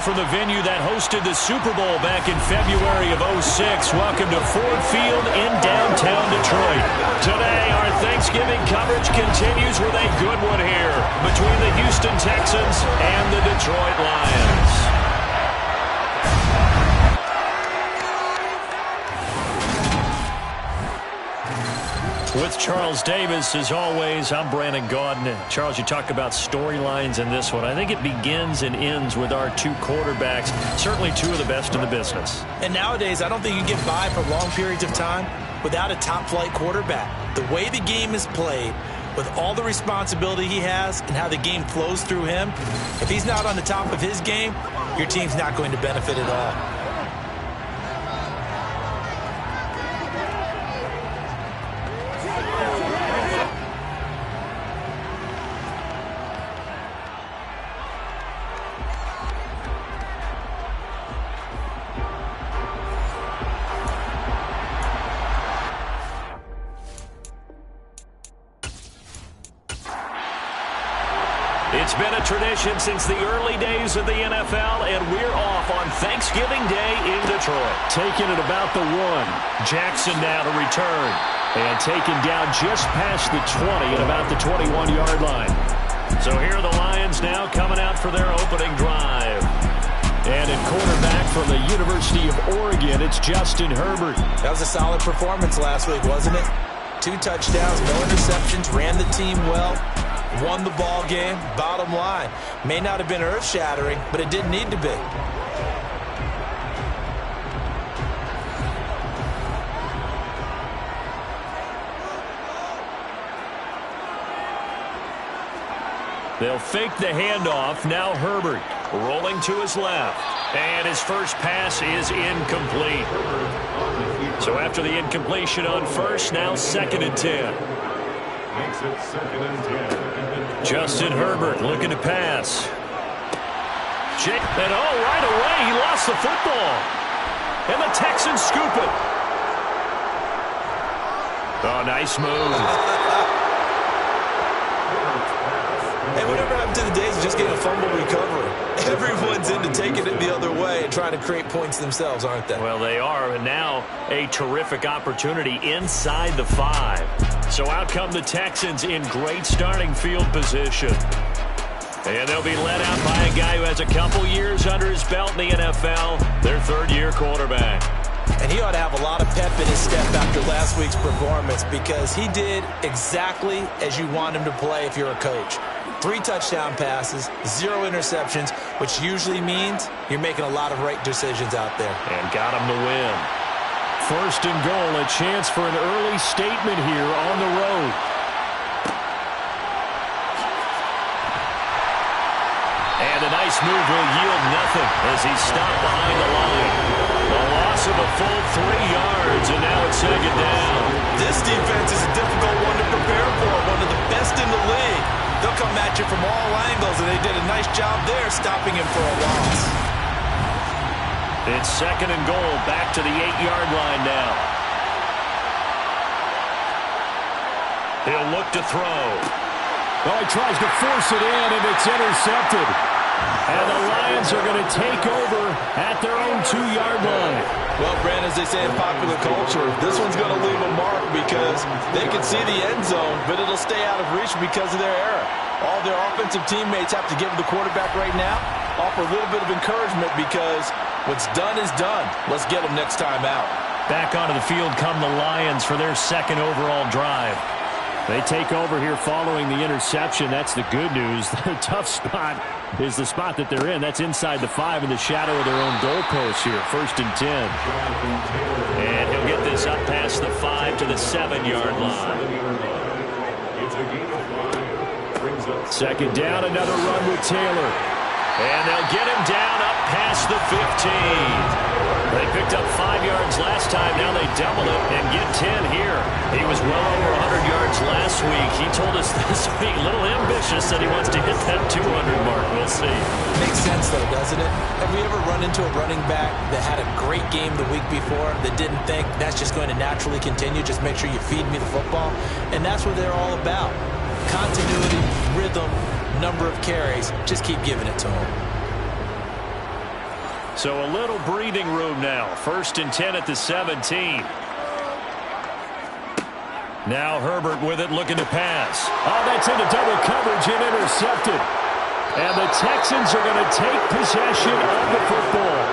From the venue that hosted the Super Bowl back in February of '06, welcome to Ford Field in downtown Detroit. Today, our Thanksgiving coverage continues with a good one here between the Houston Texans and the Detroit Lions. With Charles Davis, as always, I'm Brandon Gaudin. Charles, you talk about storylines in this one. I think it begins and ends with our two quarterbacks, certainly two of the best in the business. And nowadays, I don't think you can get by for long periods of time without a top-flight quarterback. The way the game is played, with all the responsibility he has and how the game flows through him, if he's not on the top of his game, your team's not going to benefit at all. It's been a tradition since the early days of the NFL, and we're off on Thanksgiving Day in Detroit. Taking it about the 1. Jackson now to return. And taken down just past the 20 at about the 21-yard line. So here are the Lions now coming out for their opening drive. And at quarterback from the University of Oregon, it's Justin Herbert. That was a solid performance last week, wasn't it? 2 touchdowns, no interceptions, ran the team well. Won the ball game, bottom line. May not have been earth-shattering, but it didn't need to be. They'll fake the handoff. Now Herbert rolling to his left. And his first pass is incomplete. So after the incompletion on first, now 2nd and 10. Makes it 2nd and 10. Justin Herbert looking to pass. And right away, he lost the football. And the Texans scoop it. Oh, nice move. Hey, whatever happened to the days of just getting a fumble recovery? Everyone's into taking it the other way and trying to create points themselves, aren't they? Well, they are, and now a terrific opportunity inside the 5. So out come the Texans in great starting field position. And they'll be led out by a guy who has a couple years under his belt in the NFL, their 3rd-year quarterback. And he ought to have a lot of pep in his step after last week's performance because he did exactly as you want him to play if you're a coach. 3 touchdown passes, 0 interceptions, which usually means you're making a lot of right decisions out there. And got him to win. 1st and goal, a chance for an early statement here on the road. And a nice move will yield nothing as he's stopped behind the line. A loss of a full 3 yards, and now it's 2nd down. This defense is a difficult one to prepare for, one of the best in the league. They'll come at you from all angles, and they did a nice job there stopping him for a loss. It's 2nd and goal, back to the 8-yard line now. He'll look to throw. Oh, he tries to force it in, and it's intercepted. And the Lions are going to take over at their own 2-yard line. Well, Brand, as they say in popular culture, this one's going to leave a mark because they can see the end zone, but it'll stay out of reach because of their error. All their offensive teammates have to give the quarterback right now, offer a little bit of encouragement because what's done is done. Let's get them next time out. Back onto the field come the Lions for their 2nd overall drive. They take over here following the interception. That's the good news. The tough spot is the spot that they're in. That's inside the 5 in the shadow of their own goalpost here. 1st and 10. And he'll get this up past the 5 to the 7-yard line. 2nd down, another run with Taylor. And they'll get him down up past the 15. They picked up 5 yards last time. Now they double it and get 10 here. He was well over 100 yards last week. He told us this week, a little ambitious, that he wants to hit that 200 mark. We'll see. Makes sense, though, doesn't it? Have we ever run into a running back that had a great game the week before that didn't think that's just going to naturally continue? Just make sure you feed me the football. And that's what they're all about. Continuity, rhythm, number of carries. Just keep giving it to them. So a little breathing room now. 1st and 10 at the 17. Now Herbert with it, looking to pass. Oh, that's into double coverage and intercepted. And the Texans are going to take possession of the football.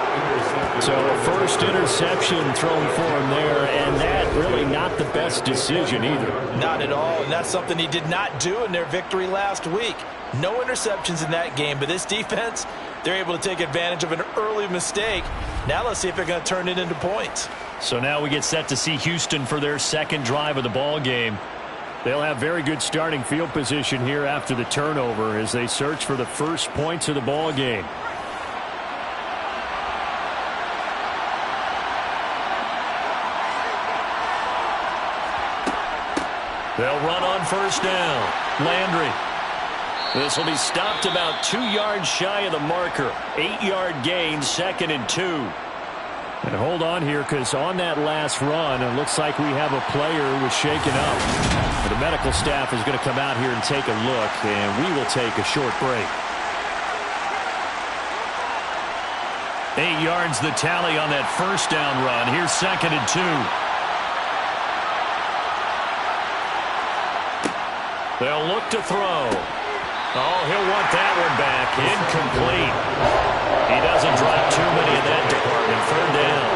So a first interception thrown for him there, and that really not the best decision either. Not at all, and that's something he did not do in their victory last week. No interceptions in that game, but this defense, they're able to take advantage of an early mistake. Now let's see if they're going to turn it into points. So now we get set to see Houston for their second drive of the ball game. They'll have very good starting field position here after the turnover as they search for the first points of the ball game. They'll run on first down. Landry. This will be stopped about 2 yards shy of the marker. 8-yard gain, 2nd and 2. And hold on here, because on that last run, it looks like we have a player who was shaken up. The medical staff is going to come out here and take a look, and we will take a short break. 8 yards the tally on that first down run. Here's 2nd and 2. They'll look to throw. Oh, he'll want that one back. Incomplete. He doesn't drop too many in that department. 3rd down.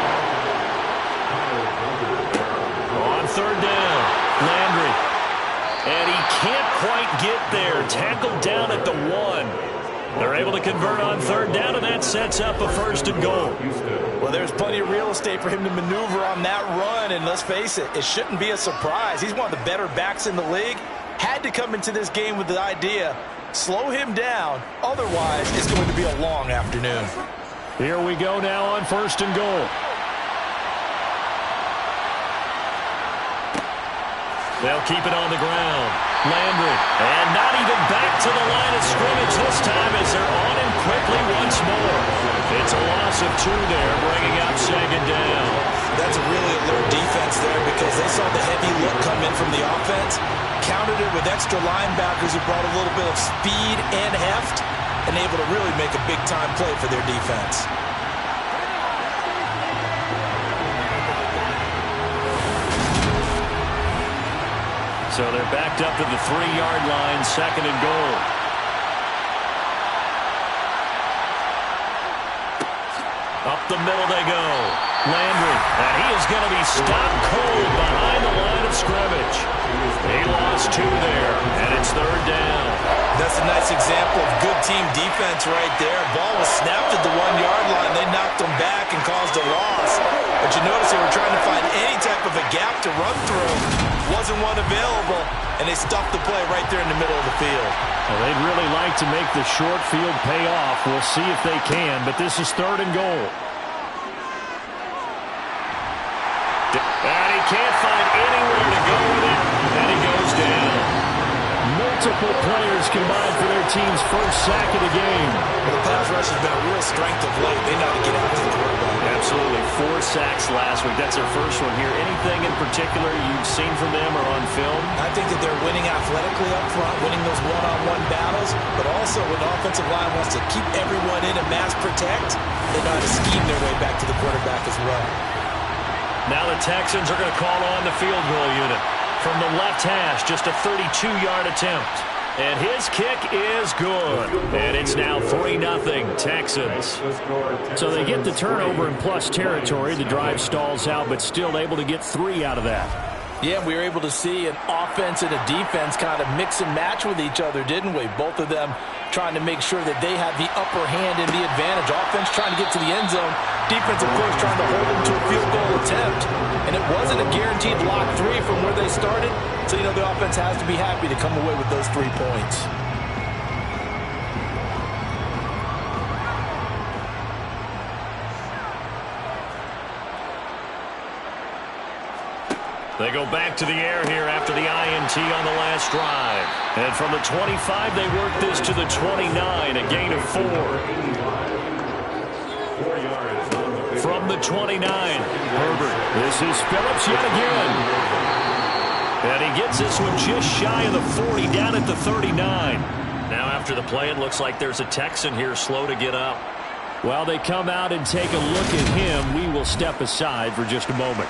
On 3rd down, Landry. And he can't quite get there. Tackled down at the 1. They're able to convert on 3rd down, and that sets up a 1st and goal. Well, there's plenty of real estate for him to maneuver on that run, and let's face it, it shouldn't be a surprise. He's one of the better backs in the league. Had to come into this game with the idea, slow him down, otherwise it's going to be a long afternoon. Here we go now on 1st and goal. They'll keep it on the ground. Landry, and not even back to the line of scrimmage this time as they're on him quickly once more. It's a loss of 2 there, bringing up 2nd down. That's a really alert defense there because they saw the heavy look come in from the offense, countered it with extra linebackers who brought a little bit of speed and heft, and able to really make a big-time play for their defense. So they're backed up to the 3-yard line, 2nd and goal. Up the middle they go. Landry, and he is going to be stopped cold behind the line of scrimmage. He lost 2 there, and it's 3rd down. That's a nice example of good team defense right there. Ball was snapped at the 1-yard line. They knocked him back and caused a loss. But you notice they were trying to find any type of a gap to run through. Wasn't one available, and they stuffed the play right there in the middle of the field. Well, they'd really like to make the short field pay off. We'll see if they can, but this is 3rd and goal. And he can't find anywhere to go with it, and he goes down. Multiple players combined for their team's first sack of the game. Well, the pass rush has been a real strength of late. They know how to get out to the quarterback. Absolutely. 4 sacks last week. That's their first one here. Anything in particular you've seen from them or on film? I think that they're winning athletically up front, winning those one-on-one battles, but also when the offensive line wants to keep everyone in and mass protect, they know how to scheme their way back to the quarterback as well. Now the Texans are going to call on the field goal unit. From the left hash, just a 32-yard attempt. And his kick is good. And it's now 3-0 Texans. So they get the turnover in plus territory. The drive stalls out, but still able to get 3 out of that. Yeah, we were able to see an offense and a defense kind of mix and match with each other, didn't we? Both of them trying to make sure that they have the upper hand and the advantage. Offense trying to get to the end zone. Defense, of course, trying to hold them to a field goal attempt. And it wasn't a guaranteed lock 3 from where they started. So, you know, the offense has to be happy to come away with those 3 points. They go back to the air here after the INT on the last drive. And from the 25, they work this to the 29, a gain of 4. From the 29, Herbert. This is Phillips yet again. And he gets this one just shy of the 40, down at the 39. Now after the play, it looks like there's a Texan here slow to get up. While they come out and take a look at him, we will step aside for just a moment.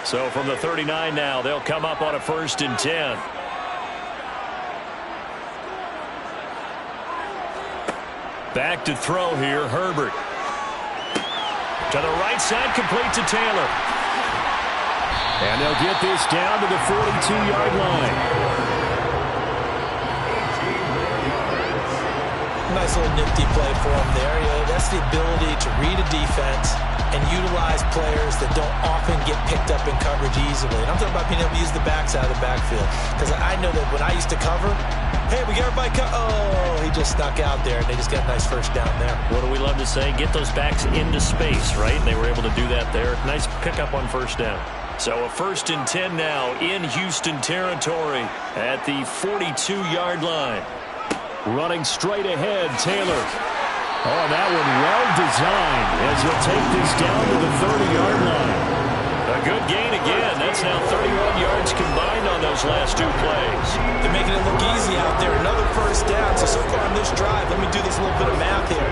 So from the 39 now, they'll come up on a 1st and 10. Back to throw here, Herbert. To the right side, complete to Taylor. And they'll get this down to the 42-yard line. Nice little nifty play for him there. That's the ability to read a defense and utilize players that don't often get picked up in coverage easily. And I'm talking about being able to use the backside of the backfield. Because I know that when I used to cover, hey, we got everybody oh, he just snuck out there, and they just got a nice first down there. What do we love to say? Get those backs into space, right? They were able to do that there. Nice pickup on 1st down. So a 1st and 10 now in Houston territory at the 42-yard line. Running straight ahead, Taylor. Oh, that one well designed as he'll take this down to the 30-yard line. A good gain again. That's now 31 yards combined on those last 2 plays. They're making it look easy out there. Another 1st down. So far on this drive, let me do this little bit of math here.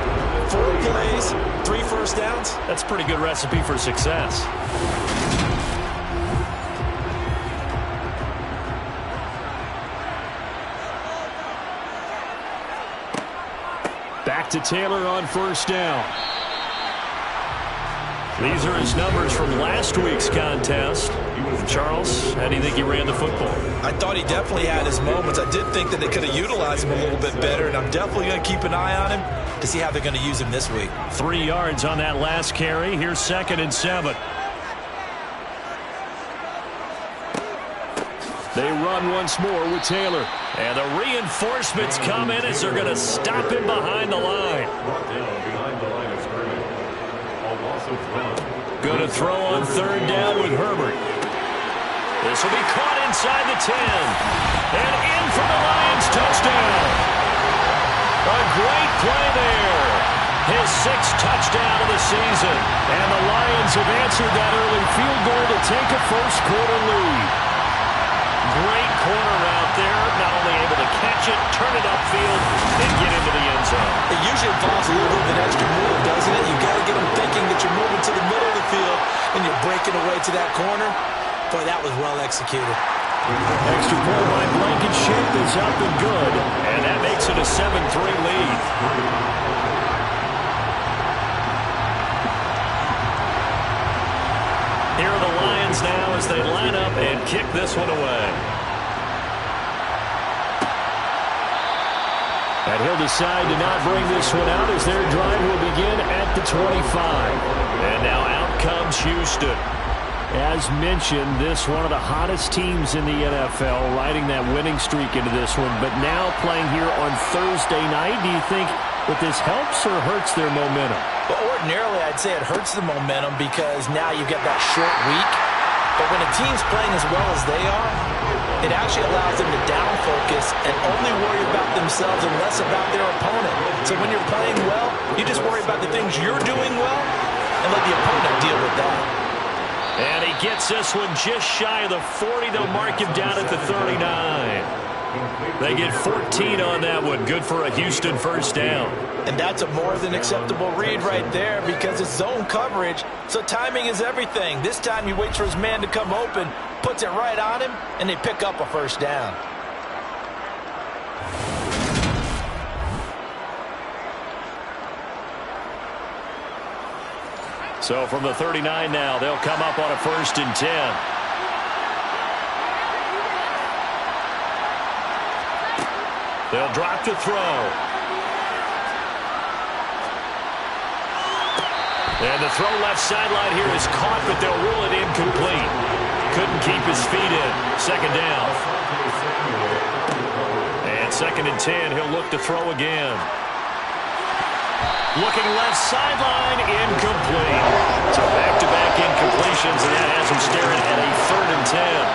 4 plays, 3 1st downs. That's a pretty good recipe for success. Back to Taylor on 1st down. These are his numbers from last week's contest. Charles, how do you think he ran the football? I thought he definitely had his moments. I did think that they could have utilized him a little bit better, and I'm definitely going to keep an eye on him to see how they're going to use him this week. 3 yards on that last carry. Here's 2nd and 7. They run once more with Taylor. And the reinforcements come in as they're going to stop him behind the line. Brought down behind the line of scrimmage. A loss of 12. Going to throw on 3rd down with Herbert. This will be caught inside the 10. And in for the Lions touchdown. A great play there. His 6th touchdown of the season. And the Lions have answered that early field goal to take a first-quarter lead. Great corner out there, not only able to catch it, turn it upfield, and get into the end zone. It usually involves a little bit of an extra move, doesn't it? You've got to get them thinking that you're moving to the middle of the field and you're breaking away to that corner. Boy, that was well executed. Extra point by Blankenship is up and good. And that makes it a 7-3 lead. Here are the Lions now as they line up and kick this one away. And he'll decide to not bring this one out as their drive will begin at the 25. And now out comes Houston. As mentioned, this one of the hottest teams in the NFL, riding that winning streak into this one, but now playing here on Thursday night. Do you think that this helps or hurts their momentum? Well, ordinarily, I'd say it hurts the momentum because now you get that short week. But when a team's playing as well as they are, it actually allows them to down focus and only worry about themselves and less about their opponent. So when you're playing well, you just worry about the things you're doing well and let the opponent deal with that. And he gets this one just shy of the 40. They'll mark him down at the 39. They get 14 on that one. Good for a Houston 1st down. And that's a more than acceptable read right there because it's zone coverage, so timing is everything. This time he waits for his man to come open, puts it right on him, and they pick up a 1st down. So from the 39 now, they'll come up on a 1st and 10. They'll drop to throw. And the throw left sideline here is caught, but they'll rule it incomplete. Couldn't keep his feet in. 2nd down. And 2nd and 10, he'll look to throw again. Looking left sideline, incomplete. So back-to-back incompletions, and that has him staring at a 3rd and 10.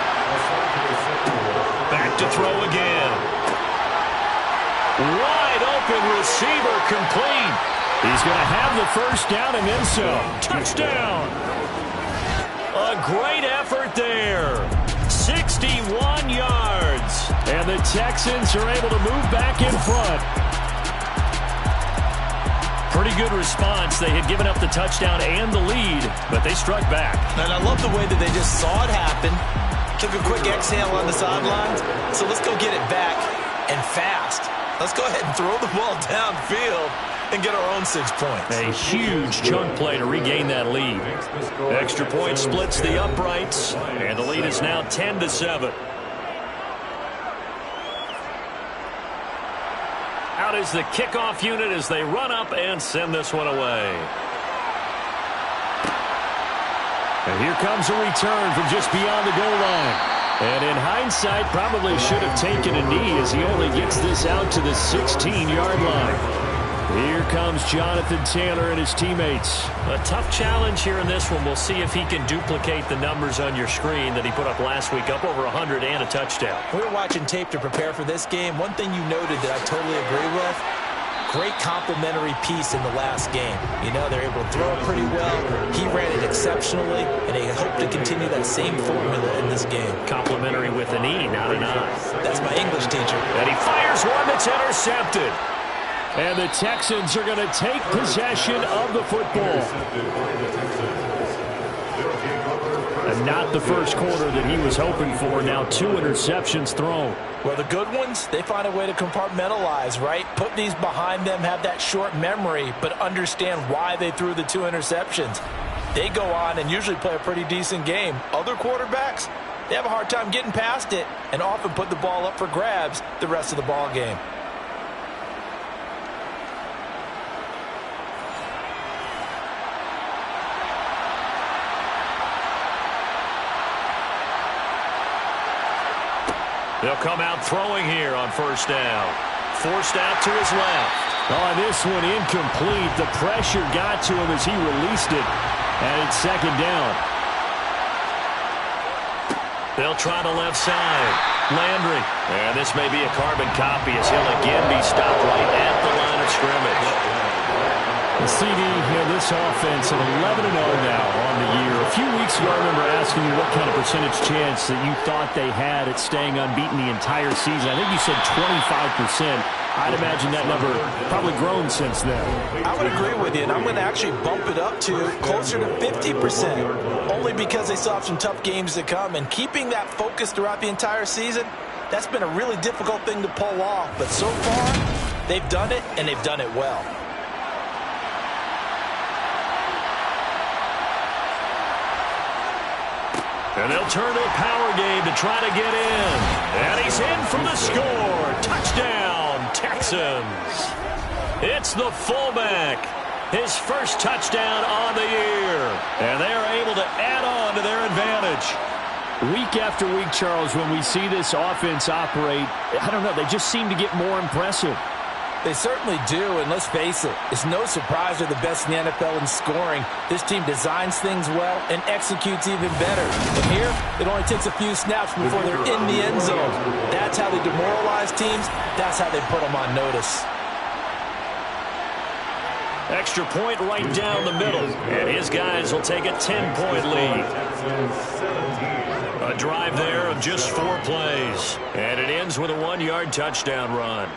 Back to throw again. Wide open receiver, complete. He's going to have the 1st down and then some. Touchdown. A great effort there. 61 yards. And the Texans are able to move back in front. Pretty good response. They had given up the touchdown and the lead, but they struck back. And I love the way that they just saw it happen, took a quick exhale on the sidelines. So let's go get it back and fast. Let's go ahead and throw the ball downfield and get our own 6 points. A huge chunk play to regain that lead. Extra point splits the uprights, and the lead is now 10-7. Out is the kickoff unit as they run up and send this one away. And here comes a return from just beyond the goal line. And in hindsight, probably should have taken a knee as he only gets this out to the 16-yard line. Here comes Jonathan Taylor and his teammates. A tough challenge here in this one. We'll see if he can duplicate the numbers on your screen that he put up last week, up over 100 and a touchdown. We were watching tape to prepare for this game. One thing you noted that I totally agree with, great complementary piece in the last game. You know, they're able to throw it pretty well. He ran it exceptionally, and they hope to continue that same formula in this game. Complimentary with an E, not an I. That's my English teacher. And he fires one that's intercepted. And the Texans are going to take possession of the football. And not the first quarter that he was hoping for. Now 2 interceptions thrown. Well, the good ones, they find a way to compartmentalize, right? Put these behind them, have that short memory, but understand why they threw the 2 interceptions. They go on and usually play a pretty decent game. Other quarterbacks, they have a hard time getting past it and often put the ball up for grabs the rest of the ball game. They'll come out throwing here on first down. Forced out to his left. Oh, this one incomplete. The pressure got to him as he released it. And it's second down. They'll try the left side. Landry. And this may be a carbon copy as he'll again be stopped right at the line of scrimmage. The CD here, this offense at 11-0 now on the year. A few weeks ago, I remember asking you what kind of percentage chance that you thought they had at staying unbeaten the entire season. I think you said 25%. I'd imagine that number probably grown since then. I would agree with you, and I'm going to actually bump it up to closer to 50%, only because they still have some tough games to come. And keeping that focus throughout the entire season, that's been a really difficult thing to pull off. But so far, they've done it, and they've done it well. And they'll turn to a power game to try to get in. And he's in for the score. Touchdown, Texans. It's the fullback. His first touchdown on the year. And they are able to add on to their advantage. Week after week, Charles, when we see this offense operate, I don't know, they just seem to get more impressive. They certainly do, and let's face it, it's no surprise they're the best in the NFL in scoring. This team designs things well and executes even better. And here, it only takes a few snaps before they're in the end zone. That's how they demoralize teams. That's how they put them on notice. Extra point right down the middle. And his guys will take a 10-point lead. A drive there of just 4 plays. And it ends with a 1-yard touchdown run.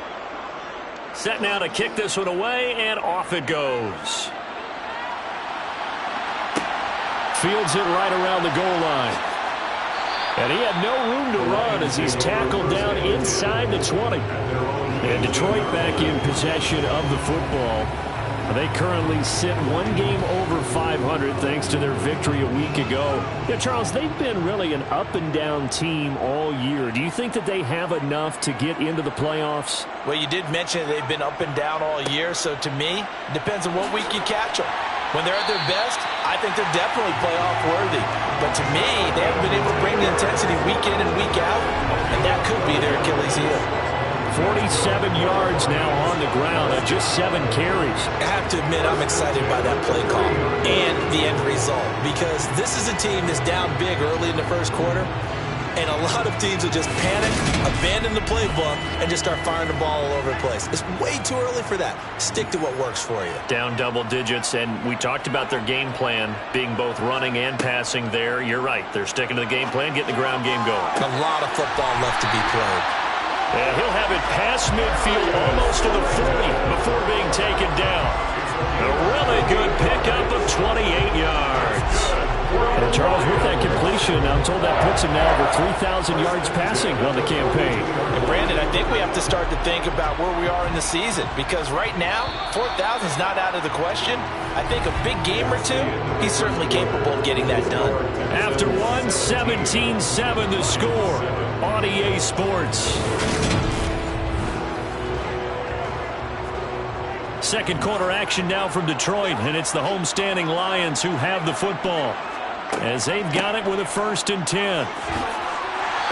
Set now to kick this one away, and off it goes. Fields it right around the goal line. And he had no room to run as he's tackled down inside the 20. And Detroit back in possession of the football. They currently sit 1 game over 500 thanks to their victory a week ago. Yeah, Charles, they've been really an up-and-down team all year. Do you think that they have enough to get into the playoffs? Well, you did mention they've been up and down all year, so to me, it depends on what week you catch them. When they're at their best, I think they're definitely playoff worthy. But to me, they haven't been able to bring the intensity week in and week out, and that could be their Achilles heel. 47 yards now on the ground on just 7 carries. I have to admit, I'm excited by that play call and the end result, because this is a team that's down big early in the first quarter, and a lot of teams will just panic, abandon the playbook, and just start firing the ball all over the place. It's way too early for that. Stick to what works for you. Down double digits, and we talked about their game plan being both running and passing there. You're right. They're sticking to the game plan, getting the ground game going. A lot of football left to be played. And he'll have it past midfield, almost to the 40, before being taken down. A really good pickup of 28 yards. And Charles, with that completion, I'm told that puts him now over 3,000 yards passing on the campaign. And Brandon, I think we have to start to think about where we are in the season, because right now, 4,000 is not out of the question. I think a big game or two, he's certainly capable of getting that done. After one, 17-7 the score on EA Sports. Second quarter action now from Detroit, and it's the homestanding Lions who have the football as they've got it with a 1st and 10.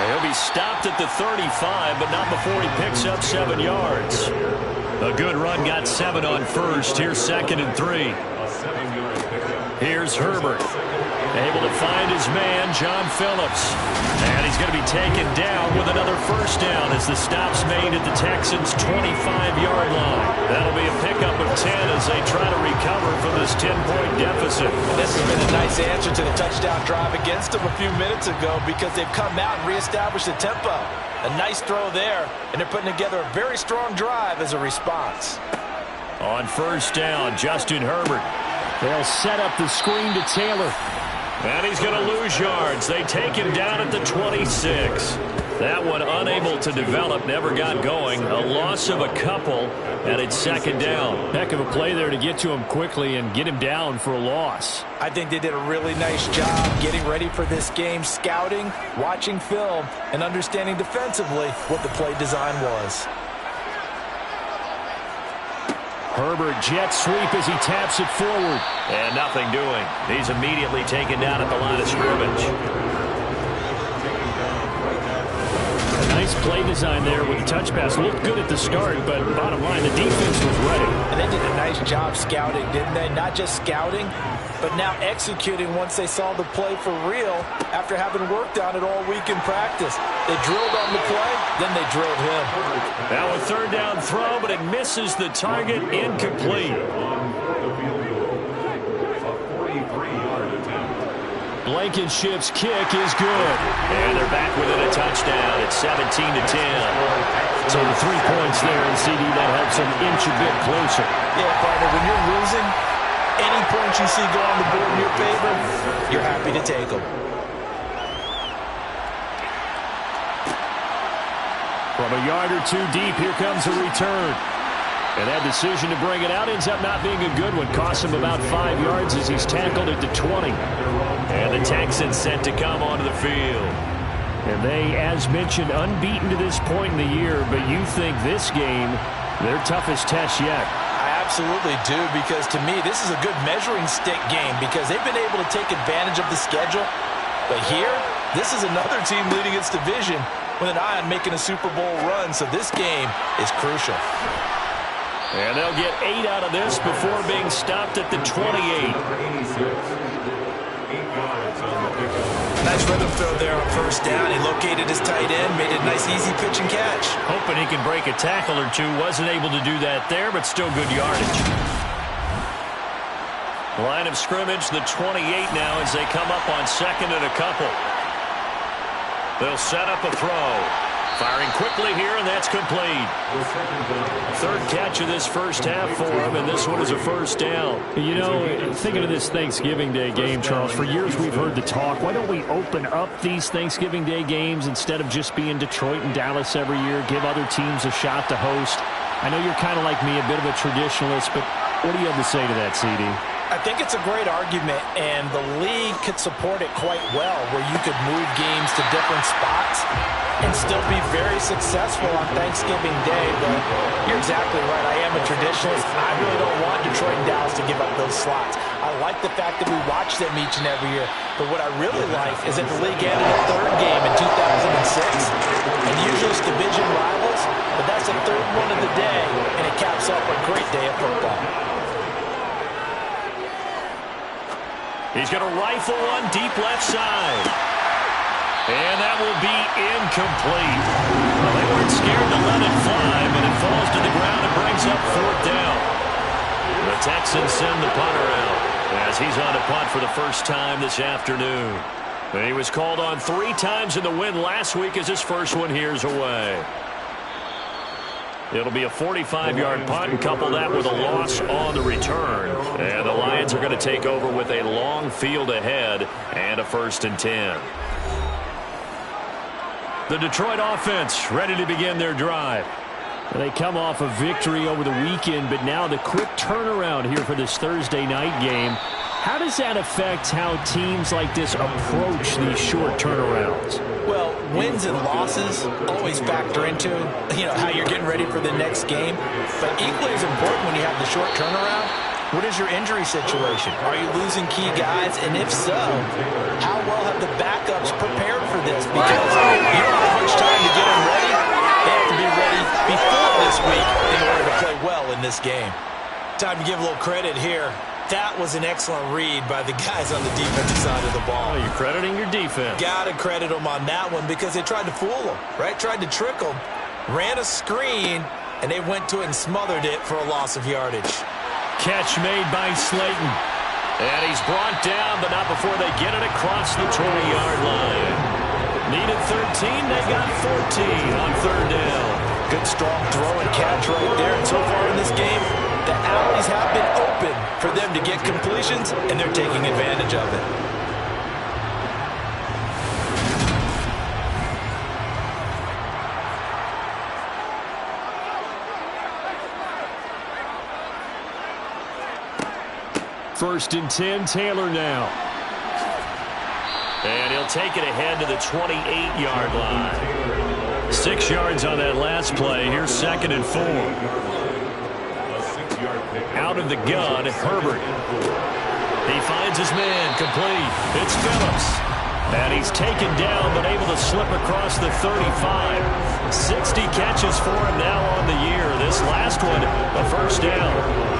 He'll be stopped at the 35, but not before he picks up 7 yards. A good run got 7 on first. Here's 2nd and 3. Here's Herbert, able to find his man, John Phillips. And he's going to be taken down with another 1st down as the stop's made at the Texans' 25-yard line. That'll be a pickup of 10 as they try to recover from this 10-point deficit. This has been a nice answer to the touchdown drive against them a few minutes ago, because they've come out and reestablished the tempo. A nice throw there, and they're putting together a very strong drive as a response. On 1st down, Justin Herbert. They'll set up the screen to Taylor. And he's going to lose yards. They take him down at the 26. That one unable to develop, never got going. A loss of a couple, and it's 2nd down. Heck of a play there to get to him quickly and get him down for a loss. I think they did a really nice job getting ready for this game, scouting, watching film, and understanding defensively what the play design was. Herbert jet sweep as he taps it forward. And nothing doing. He's immediately taken down at the line of scrimmage. A nice play design there with the touch pass. Looked good at the start, but bottom line, the defense was ready. And they did a nice job scouting, didn't they? Not just scouting, but now executing once they saw the play for real after having worked on it all week in practice. They drilled on the play, then they drilled him. Now a 3rd down throw, but it misses the target, incomplete. Blankenship's kick is good. And they're back within a touchdown. It's 17-10. So the 3 points there, and CD, that helps them inch a bit closer. Yeah, partner, when you're losing, any points you see go on the board in your favor, you're happy to take them. From a yard or 2 deep, here comes a return. And that decision to bring it out ends up not being a good one. Costs him about 5 yards as he's tackled at the 20. And the Texans set to come onto the field. And they, as mentioned, unbeaten to this point in the year, but you think this game, their toughest test yet. I absolutely do, because to me, this is a good measuring stick game, because they've been able to take advantage of the schedule. But here, this is another team leading its division with an eye on making a Super Bowl run, so this game is crucial. And they'll get 8 out of this before being stopped at the 28. Nice rhythm throw there on 1st down. He located his tight end, made it a nice easy pitch and catch. Hoping he can break a tackle or two. Wasn't able to do that there, but still good yardage. Line of scrimmage, the 28 now as they come up on 2nd and a couple. They'll set up a throw. Firing quickly here, and that's complete. 3rd catch of this 1st half for him, and this one is a 1st down. You know, thinking of this Thanksgiving Day game, Charles, for years we've heard the talk, why don't we open up these Thanksgiving Day games instead of just being Detroit and Dallas every year, give other teams a shot to host? I know you're kind of like me, a bit of a traditionalist, but what do you have to say to that, CD? I think it's a great argument, and the league could support it quite well, where you could move games to different spots and still be very successful on Thanksgiving Day. But you're exactly right. I am a traditionalist. I really don't want Detroit and Dallas to give up those slots. I like the fact that we watch them each and every year. But what I really like is that the league added a 3rd game in 2006. And usually it's division rivals, but that's the 3rd one of the day, and it caps off a great day of football. He's going to rifle one deep left side. And that will be incomplete. Well, they weren't scared to let it fly, but it falls to the ground and brings up 4th down. The Texans send the punter out as he's on to punt for the first time this afternoon. And he was called on 3 times in the win last week as his first one here's away. It'll be a 45-yard punt and couple that with a loss on the return. And the Lions are going to take over with a long field ahead and a 1st and 10. The Detroit offense ready to begin their drive. They come off a victory over the weekend, but now the quick turnaround here for this Thursday night game. How does that affect how teams like this approach these short turnarounds? Well, wins and losses always factor into, how you're getting ready for the next game. But equally as important when you have the short turnaround, what is your injury situation? Are you losing key guys? And if so, how well have the backups prepared for this? Because you don't have much time to get them ready. They have to be ready before this week in order to play well in this game. Time to give a little credit here. That was an excellent read by the guys on the defensive side of the ball. Oh, you're crediting your defense. Got to credit them on that one because they tried to fool them, right? Tried to trick them. Ran a screen, and they went to it and smothered it for a loss of yardage. Catch made by Slayton. And he's brought down, but not before they get it across the 20-yard line. Needed 13, they got 14 on 3rd down. Good strong throw and catch right there. And so far in this game, the alleys have been open for them to get completions, and they're taking advantage of it. First and 10, Taylor now. And he'll take it ahead to the 28-yard line. 6 yards on that last play. Here's 2nd and 4. Out of the gun, Herbert. He finds his man, complete. It's Phillips. And he's taken down, but able to slip across the 35. 60 catches for him now on the year. This last one, a 1st down.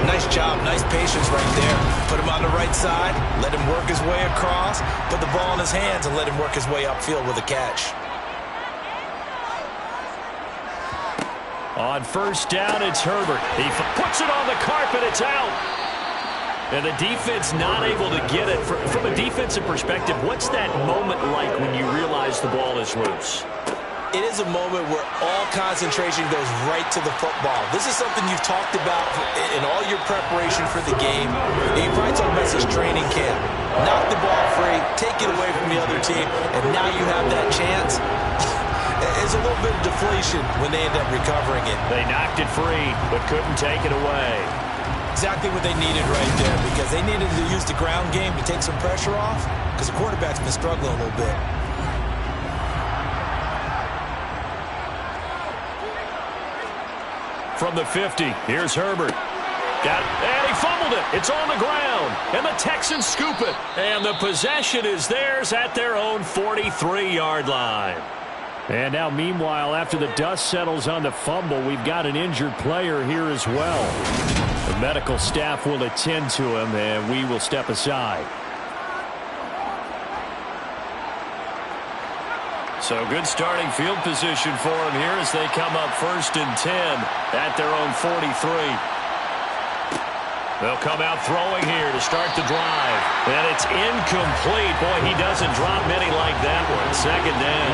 Nice job, nice patience right there. Put him on the right side, let him work his way across, put the ball in his hands, and let him work his way upfield with a catch. On 1st down, it's Herbert. He puts it on the carpet. It's out. And the defense not able to get it. From a defensive perspective, what's that moment like when you realize the ball is loose? It is a moment where all concentration goes right to the football. This is something you've talked about in all your preparation for the game. And you probably talked about this training camp. Knock the ball free, take it away from the other team, and now you have that chance. There's a little bit of deflation when they end up recovering it. They knocked it free, but couldn't take it away. Exactly what they needed right there, because they needed to use the ground game to take some pressure off, because the quarterback's been struggling a little bit. From the 50, here's Herbert. Got it, and he fumbled it. It's on the ground, and the Texans scoop it. And the possession is theirs at their own 43-yard line. And now, meanwhile, after the dust settles on the fumble, we've got an injured player here as well. The medical staff will attend to him, and we will step aside. So good starting field position for him here as they come up 1st and 10 at their own 43. They'll come out throwing here to start the drive. And it's incomplete. Boy, he doesn't drop many like that one. 2nd down.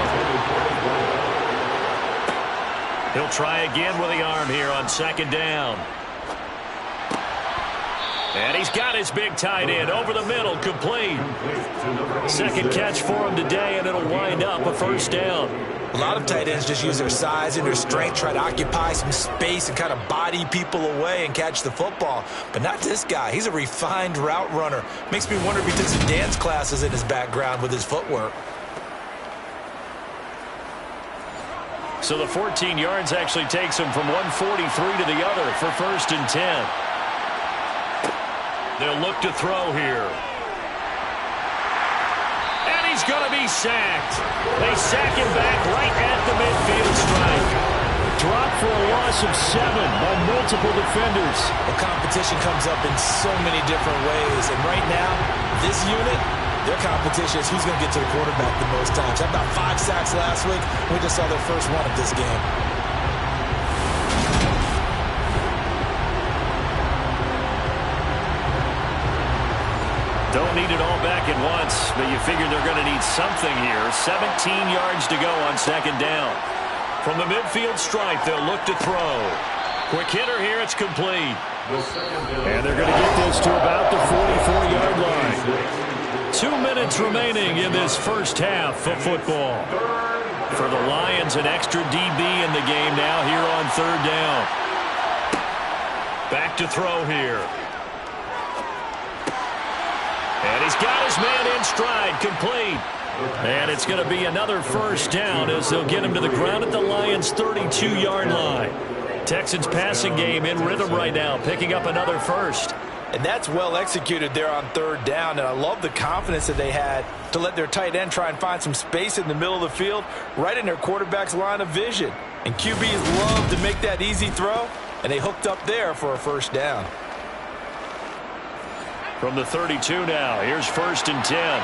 He'll try again with the arm here on 2nd down. And he's got his big tight end over the middle, complete. 2nd catch for him today, and it'll wind up a 1st down. A lot of tight ends just use their size and their strength, try to occupy some space and kind of body people away and catch the football. But not this guy. He's a refined route runner. Makes me wonder if he took some dance classes in his background with his footwork. So the 14 yards actually takes him from 143 to the other for 1st and 10. They'll look to throw here. And he's going to be sacked. They sack him back right at the midfield stripe. Dropped for a loss of 7 by multiple defenders. The competition comes up in so many different ways. And right now, this unit, their competition is who's going to get to the quarterback the most times. Had about 5 sacks last week. We just saw their first one of this game. Don't need it all back at once, but you figure they're going to need something here. 17 yards to go on 2nd down. From the midfield stripe, they'll look to throw. Quick hitter here, it's complete. And they're going to get this to about the 44-yard line. 2 minutes remaining in this first half of football. For the Lions, an extra DB in the game now here on third down. Back to throw here. And he's got his man in stride, complete. And it's going to be another first down as they'll get him to the ground at the Lions' 32-yard line. Texans passing game in rhythm right now, picking up another first. And that's well executed there on third down. And I love the confidence that they had to let their tight end try and find some space in the middle of the field, right in their quarterback's line of vision. And QBs love to make that easy throw, and they hooked up there for a first down. From the 32 now, here's 1st and 10.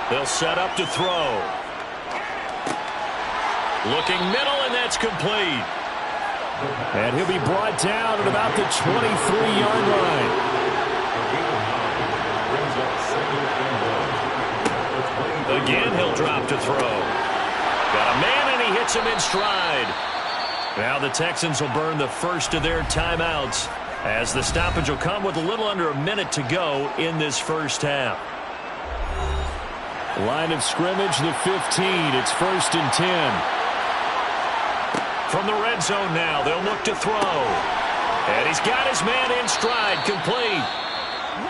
They'll set up to throw. Looking middle, and that's complete. And he'll be brought down at about the 23-yard line. Again, he'll drop to throw. Got a man, and he hits him in stride. Now the Texans will burn the first of their timeouts as the stoppage will come with a little under a minute to go in this first half. Line of scrimmage, the 15. It's 1st and 10. From the red zone now, they'll look to throw. And he's got his man in stride, complete.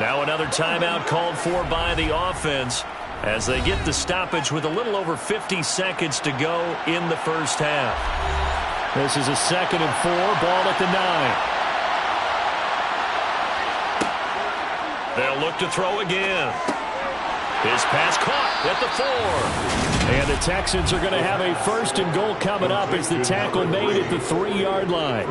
Now another timeout called for by the offense as they get the stoppage with a little over 50 seconds to go in the first half. This is a 2nd and 4, ball at the 9. They'll look to throw again. His pass caught at the 4. And the Texans are going to have a 1st and goal coming up as the tackle made at the 3-yard line.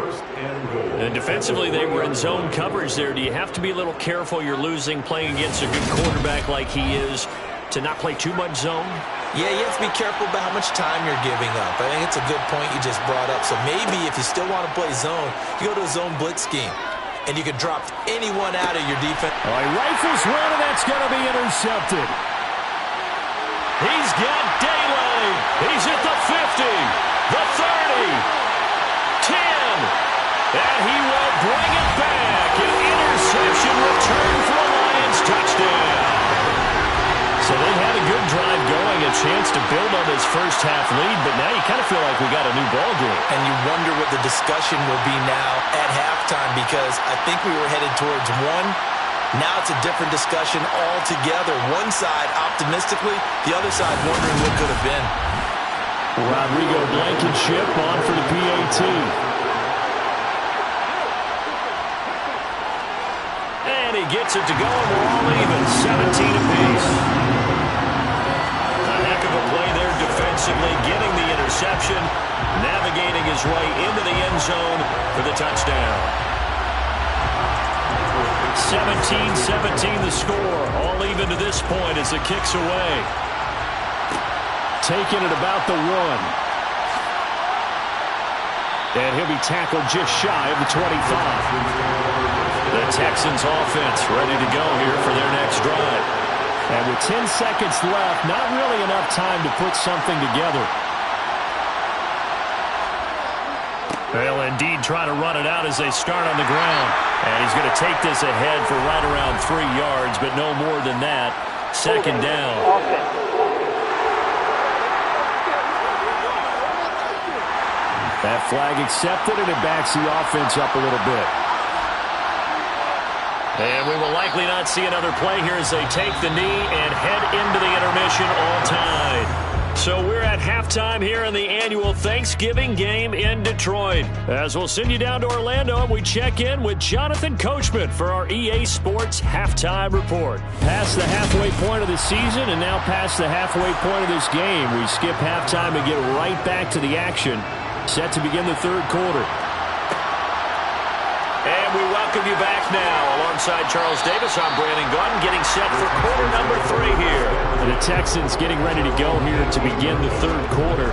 And defensively, they were in zone coverage there. Do you have to be a little careful? You're losing playing against a good quarterback like he is to not play too much zone? Yeah, you have to be careful about how much time you're giving up. I think it's a good point you just brought up. So maybe if you still want to play zone, you go to a zone blitz scheme. And you can drop anyone out of your defense. Oh, he rifles one, and that's going to be intercepted. He's got daylight. He's at the 50, the 30, 10, and he will bring it back. An interception return for a Lions touchdown. So they had a good drive going, a chance to build on this first half lead, but now you kind of feel like we got a new ball game. And you wonder what the discussion will be now at halftime, because I think we were headed towards one. Now it's a different discussion altogether. One side optimistically, the other side wondering what could have been. Rodrigo Blankenship on for the PAT. And he gets it to go, and we're all even, 17 apiece. A heck of a play there defensively, getting the interception, navigating his way into the end zone for the touchdown. 17-17 the score. All even to this point as it kicks away. Taking it about the 1. And he'll be tackled just shy of the 25. The Texans offense ready to go here for their next drive. And with 10 seconds left, not really enough time to put something together. They'll indeed try to run it out as they start on the ground. And he's going to take this ahead for right around 3 yards, but no more than that. 2nd down. That flag accepted, and it backs the offense up a little bit. And we will likely not see another play here as they take the knee and head into the intermission all tied. So we're at halftime here in the annual Thanksgiving game in Detroit. As we'll send you down to Orlando, and we check in with Jonathan Coachman for our EA Sports Halftime Report. Past the halfway point of the season and now past the halfway point of this game. We skip halftime and get right back to the action. Set to begin the third quarter. And we welcome you back now. Alongside Charles Davis, I'm Brandon Gordon, getting set for quarter number 3 here. And the Texans getting ready to go here to begin the third quarter.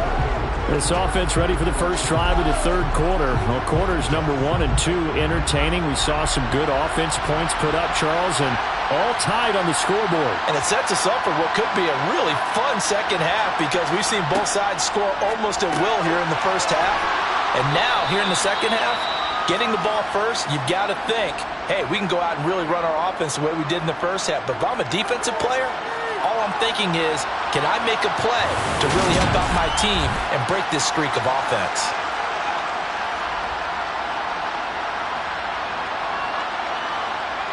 This offense ready for the first drive of the third quarter. Well, quarters number 1 and 2 entertaining. We saw some good offense points put up, Charles, and all tied on the scoreboard. And it sets us up for what could be a really fun second half because we've seen both sides score almost at will here in the first half. And now, here in the second half, getting the ball first, you've got to think, hey, we can go out and really run our offense the way we did in the first half. But if I'm a defensive player, all I'm thinking is, can I make a play to really help out my team and break this streak of offense?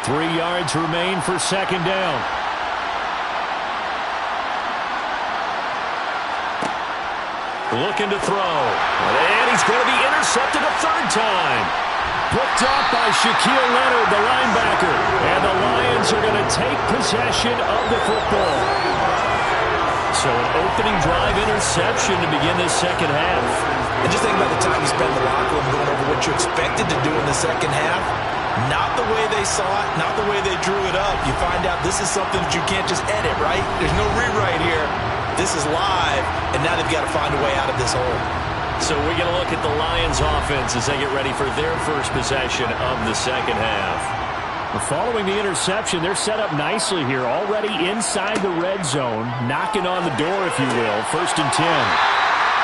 Three yards remain for second down. Looking to throw. And he's going to be intercepted a third time. Picked off by Shaquille Leonard, the linebacker. And the Lions are going to take possession of the football. So an opening drive interception to begin this second half. And just think about the time you spend in the locker room going over what you expected to do in the second half. Not the way they saw it, not the way they drew it up. You find out this is something that you can't just edit, right? There's no rewrite here. This is live, and now they've got to find a way out of this hole. So we're going to look at the Lions offense as they get ready for their first possession of the second half. Following the interception, they're set up nicely here, already inside the red zone, knocking on the door, if you will. 1st and 10.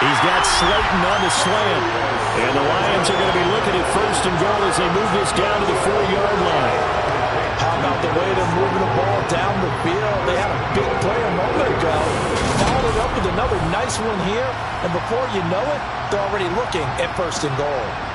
He's got Slayton on the slant. And the Lions are going to be looking at 1st and goal as they move this down to the 4-yard line. How about the way they're moving the ball down the field? They had a big play a moment ago. Followed it up with another nice one here. And before you know it, they're already looking at 1st and goal.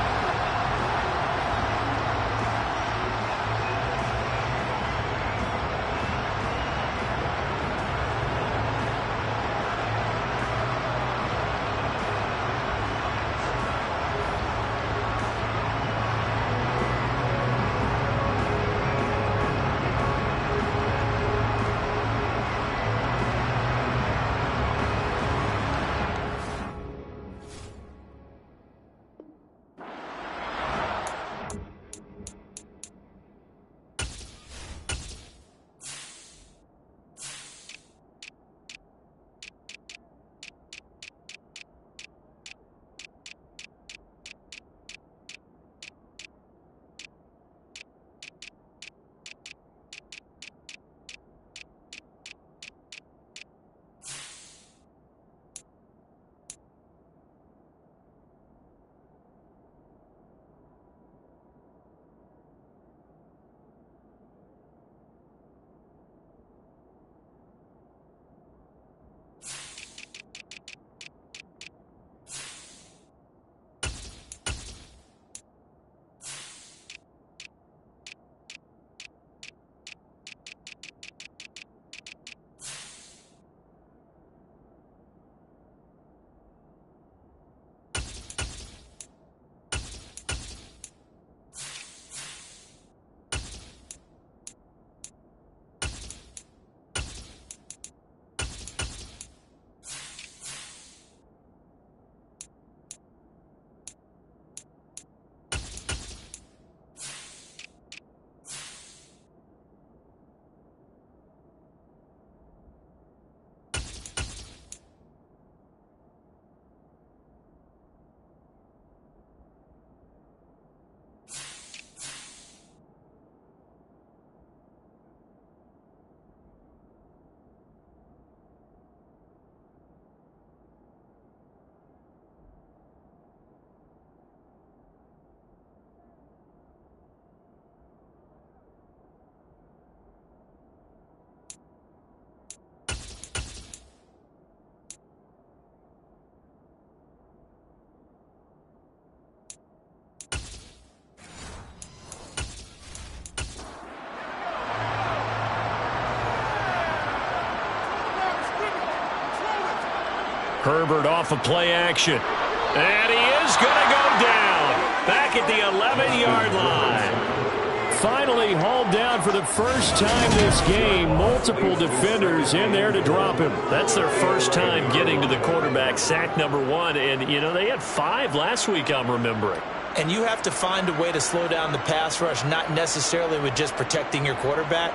Herbert off of play action. And he is going to go down. Back at the 11-yard line. Finally hauled down for the first time this game. Multiple defenders in there to drop him. That's their first time getting to the quarterback, sack number 1. And, you know, they had 5 last week, I'm remembering. And you have to find a way to slow down the pass rush, not necessarily with just protecting your quarterback,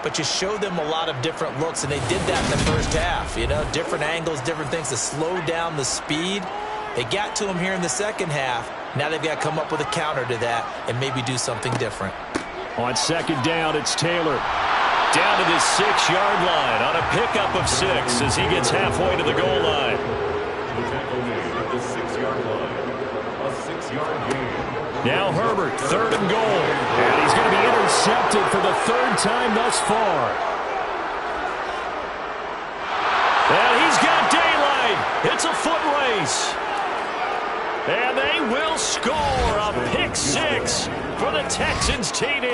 but you show them a lot of different looks, and they did that in the first half. You know, different angles, different things to slow down the speed. They got to him here in the second half. Now they've got to come up with a counter to that and maybe do something different. On second down, it's Taylor. Down to the 6-yard line on a pickup of 6 as he gets halfway to the goal line. The tackle made at the 6-yard line. A 6-yard gain. Now Herbert, 3rd and goal. And he's going to be intercepted for the 3rd time thus far. And he's got daylight. It's a foot race. And they will score a pick 6 for the Texans TD.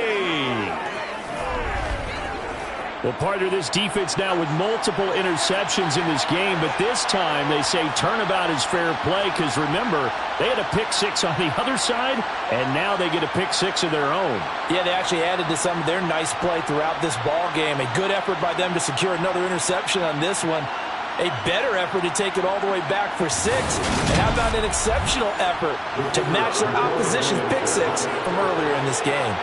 Well, partner, this defense now with multiple interceptions in this game, but this time they say turnabout is fair play because, remember, they had a pick 6 on the other side, and now they get a pick 6 of their own. Yeah, they actually added to some of their nice play throughout this ball game. A good effort by them to secure another interception on this one. A better effort to take it all the way back for 6. And how about an exceptional effort to match their opposition's pick 6 from earlier in this game?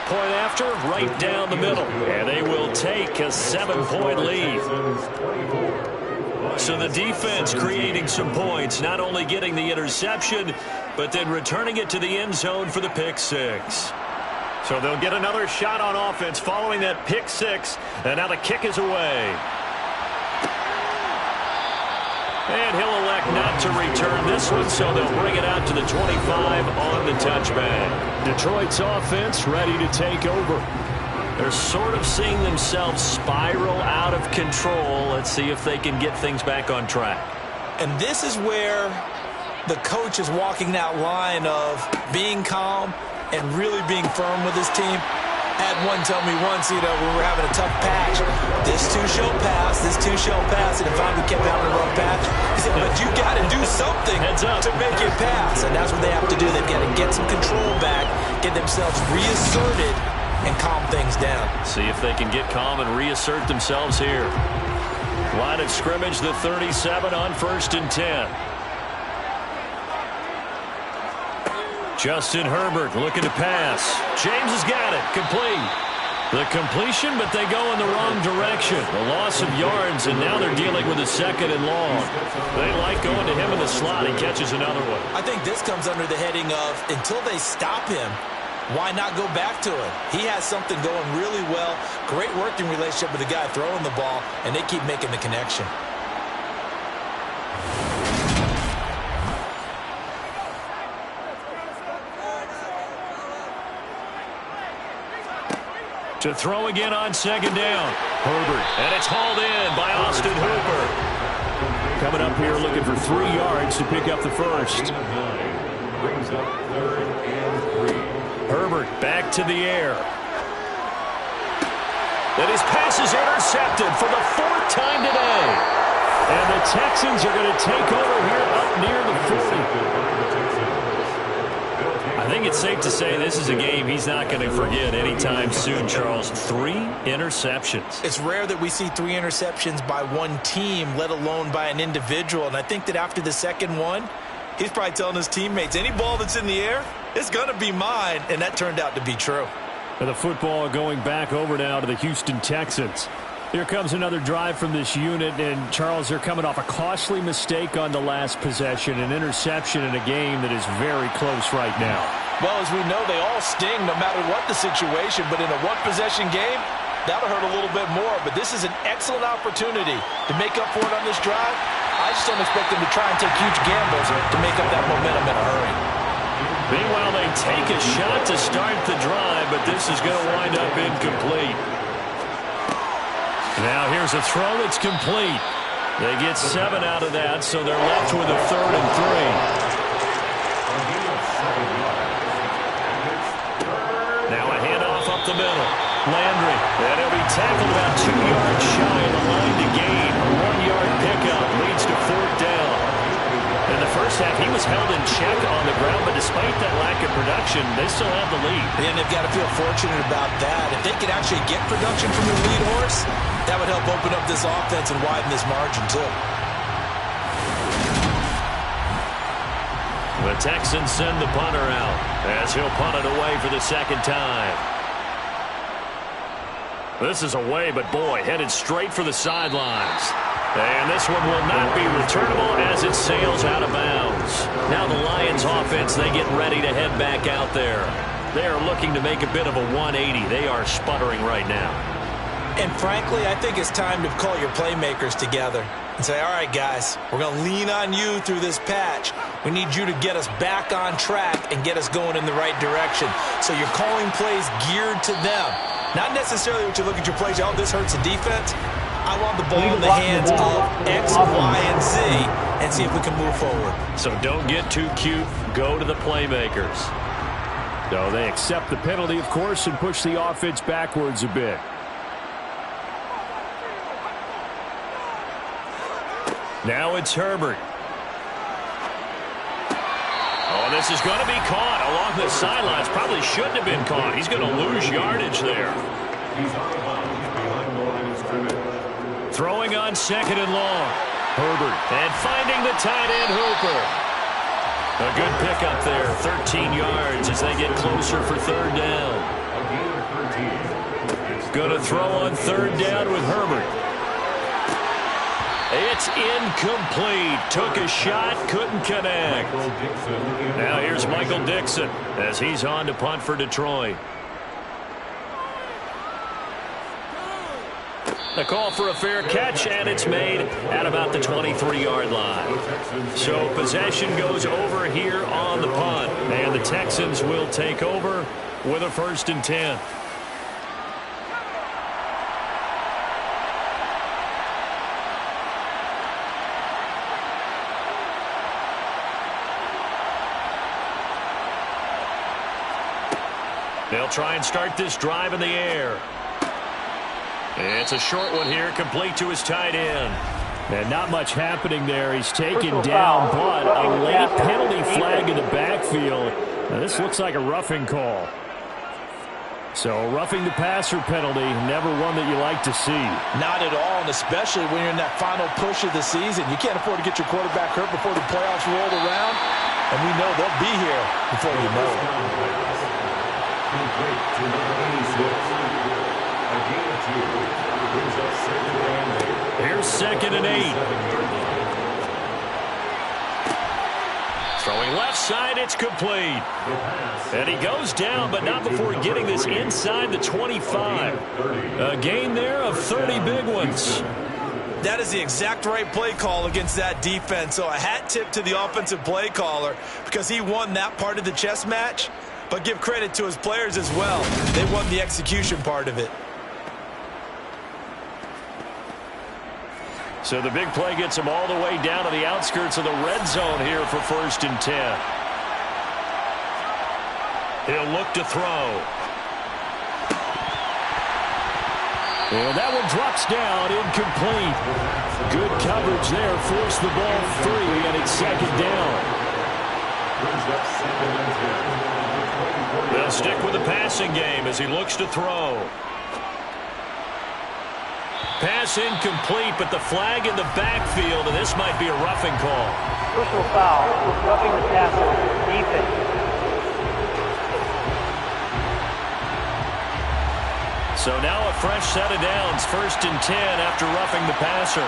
Point after, right down the middle. And they will take a 7-point lead. So the defense creating some points, not only getting the interception, but then returning it to the end zone for the pick 6. So they'll get another shot on offense following that pick 6. And now the kick is away. And he'll elect not to return this one, so they'll bring it out to the 25 on the touchback. Detroit's offense ready to take over. They're sort of seeing themselves spiral out of control. Let's see if they can get things back on track. And this is where the coach is walking that line of being calm and really being firm with his team. Had one tell me once, when we're having a tough patch, this too shall pass, this too shall pass. And if we kept having a rough patch, he said, but you got to do something to make it pass. And that's what they have to do. They've got to get some control back, get themselves reasserted, and calm things down. See if they can get calm and reassert themselves here. Line of scrimmage, the 37 on 1st and 10. Justin Herbert looking to pass. James has got it. Complete. The completion, but they go in the wrong direction. A loss of yards, and now they're dealing with a 2nd and long. They like going to him in the slot. He catches another one. I think this comes under the heading of until they stop him, why not go back to him? He has something going really well. Great working relationship with the guy throwing the ball, and they keep making the connection. To throw again on 2nd down. Herbert. And it's hauled in by Austin Hooper. Coming up here looking for 3 yards to pick up the first. Brings up 3rd and 3. Herbert back to the air. And his pass is intercepted for the 4th time today. And the Texans are going to take over here up near the 40. I think it's safe to say this is a game he's not going to forget anytime soon, Charles. 3 interceptions. It's rare that we see 3 interceptions by one team, let alone by an individual. And I think that after the second one, he's probably telling his teammates, any ball that's in the air, it's going to be mine. And that turned out to be true. And the football going back over now to the Houston Texans. Here comes another drive from this unit, and Charles, they're coming off a costly mistake on the last possession, an interception in a game that is very close right now. Well, as we know, they all sting no matter what the situation, but in a one-possession game, that'll hurt a little bit more. But this is an excellent opportunity to make up for it on this drive. I just don't expect them to try and take huge gambles to make up that momentum in a hurry. Meanwhile, they take a shot to start the drive, but this is going to wind up incomplete. Now here's a throw that's complete. They get 7 out of that, so they're left with a 3rd and 3. Now a handoff up the middle. Landry, and he'll be tackled about 2 yards shy of the line to gain. A 1-yard pickup leads to 4th down. In the first half, he was held in check on the ground, but despite that lack of production, they still have the lead. And they've got to feel fortunate about that. If they could actually get production from their lead horse, that would help open up this offense and widen this margin, too. The Texans send the punter out as he'll punt it away for the 2nd time. This is away, but boy, headed straight for the sidelines. And this one will not be returnable as it sails out of bounds. Now the Lions offense, they get ready to head back out there. They are looking to make a bit of a 180. They are sputtering right now. And frankly, I think it's time to call your playmakers together and say, all right, guys, we're going to lean on you through this patch. We need you to get us back on track and get us going in the right direction. So you're calling plays geared to them. Not necessarily what you look at your plays, oh, this hurts the defense. I want the ball in the hands of X, Y, and Z and see if we can move forward. So don't get too cute. Go to the playmakers. So they accept the penalty, of course, and push the offense backwards a bit. Now it's Herbert. Oh, this is going to be caught along the sidelines. Probably shouldn't have been caught. He's going to lose yardage there. He's out of bounds behind the line of scrimmage. Throwing on 2nd and long. Herbert. And finding the tight end, Hooper. A good pickup there. 13 yards as they get closer for 3rd down. A gain of 13. Going to throw on 3rd down with Herbert. It's incomplete. Took a shot, couldn't connect. Now here's Michael Dixon as he's on to punt for Detroit. The call for a fair catch, and it's made at about the 23-yard line. So possession goes over here on the punt, and the Texans will take over with a 1st and 10. They'll try and start this drive in the air. It's a short one here, complete to his tight end. And not much happening there. He's taken down, but a late penalty flag in the backfield. Now, this looks like a roughing call. So roughing the passer penalty, never one that you like to see. Not at all, and especially when you're in that final push of the season. You can't afford to get your quarterback hurt before the playoffs roll around, and we know they'll be here before you know it. Complete to number 86. A gain of 2. Brings up 2nd and 8. Here's 2nd and 8. Throwing left side, it's complete. And he goes down, but not before getting this inside the 25. A gain there of 30 big ones. That is the exact right play call against that defense. So a hat tip to the offensive play caller because he won that part of the chess match. But give credit to his players as well. They won the execution part of it. So the big play gets him all the way down to the outskirts of the red zone here for 1st and 10. He'll look to throw. Well, that one drops down, incomplete. Good coverage there, forced the ball free, and it's 2nd down. Brings up 2nd and 10. They'll stick with the passing game as he looks to throw. Pass incomplete, but the flag in the backfield, and this might be a roughing call. Personal foul, roughing the passer, defense. So now a fresh set of downs, 1st and 10 after roughing the passer.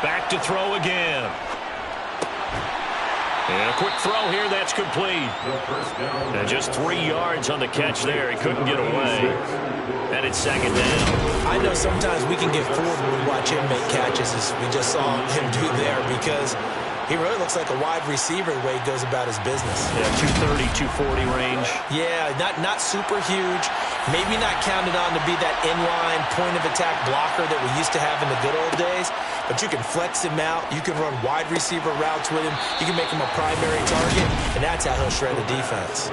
Back to throw again. And a quick throw here, that's complete. And just 3 yards on the catch there. He couldn't get away. And it's 2nd down. I know sometimes we can get fooled when we watch him make catches, as we just saw him do there, because he really looks like a wide receiver the way he goes about his business. Yeah, 230, 240 range. Yeah, not super huge. Maybe not counted on to be that inline point-of-attack blocker that we used to have in the good old days. But you can flex him out. You can run wide receiver routes with him. You can make him a primary target, and that's how he'll shred the defense.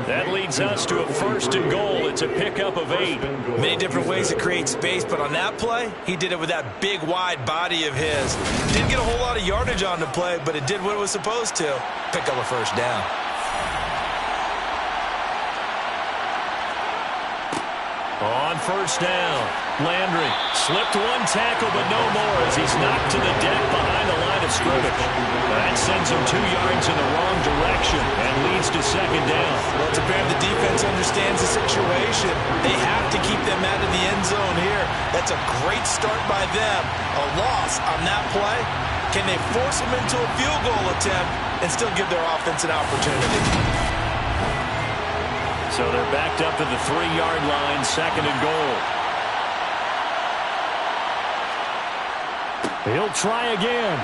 That leads us to a 1st and goal. It's a pickup of 8. Many different ways to create space, but on that play, he did it with that big, wide body of his. Didn't get a whole lot of yardage on the play, but it did what it was supposed to. Pick up a 1st down. On first down, Landry slipped one tackle, but no more as he's knocked to the deck behind the line of scrimmage. That sends him 2 yards in the wrong direction and leads to second down. Well, to bear the defense understands the situation. They have to keep them out of the end zone here. That's a great start by them. A loss on that play. Can they force them into a field goal attempt and still give their offense an opportunity? So they're backed up to the 3-yard line, second and goal. He'll try again.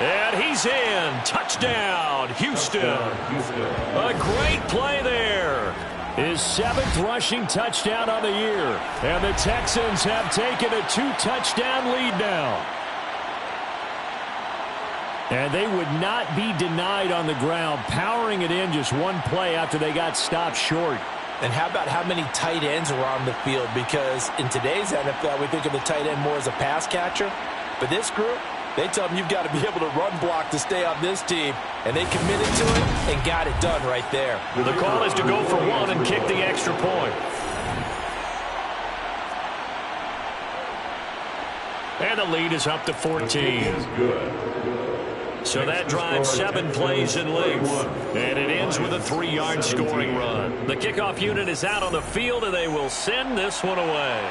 And he's in. Touchdown, Houston. A great play there. His 7th rushing touchdown on the year. And the Texans have taken a 2-touchdown lead now. And they would not be denied on the ground, powering it in just one play after they got stopped short. And how about how many tight ends are on the field? Because in today's NFL, we think of the tight end more as a pass catcher. But this group, they tell them you've got to be able to run block to stay on this team. And they committed to it and got it done right there. The call is to go for one and kick the extra point. And the lead is up to 14. So that drives 7 plays in length. And it ends with a 3-yard scoring run. The kickoff unit is out on the field, and they will send this one away.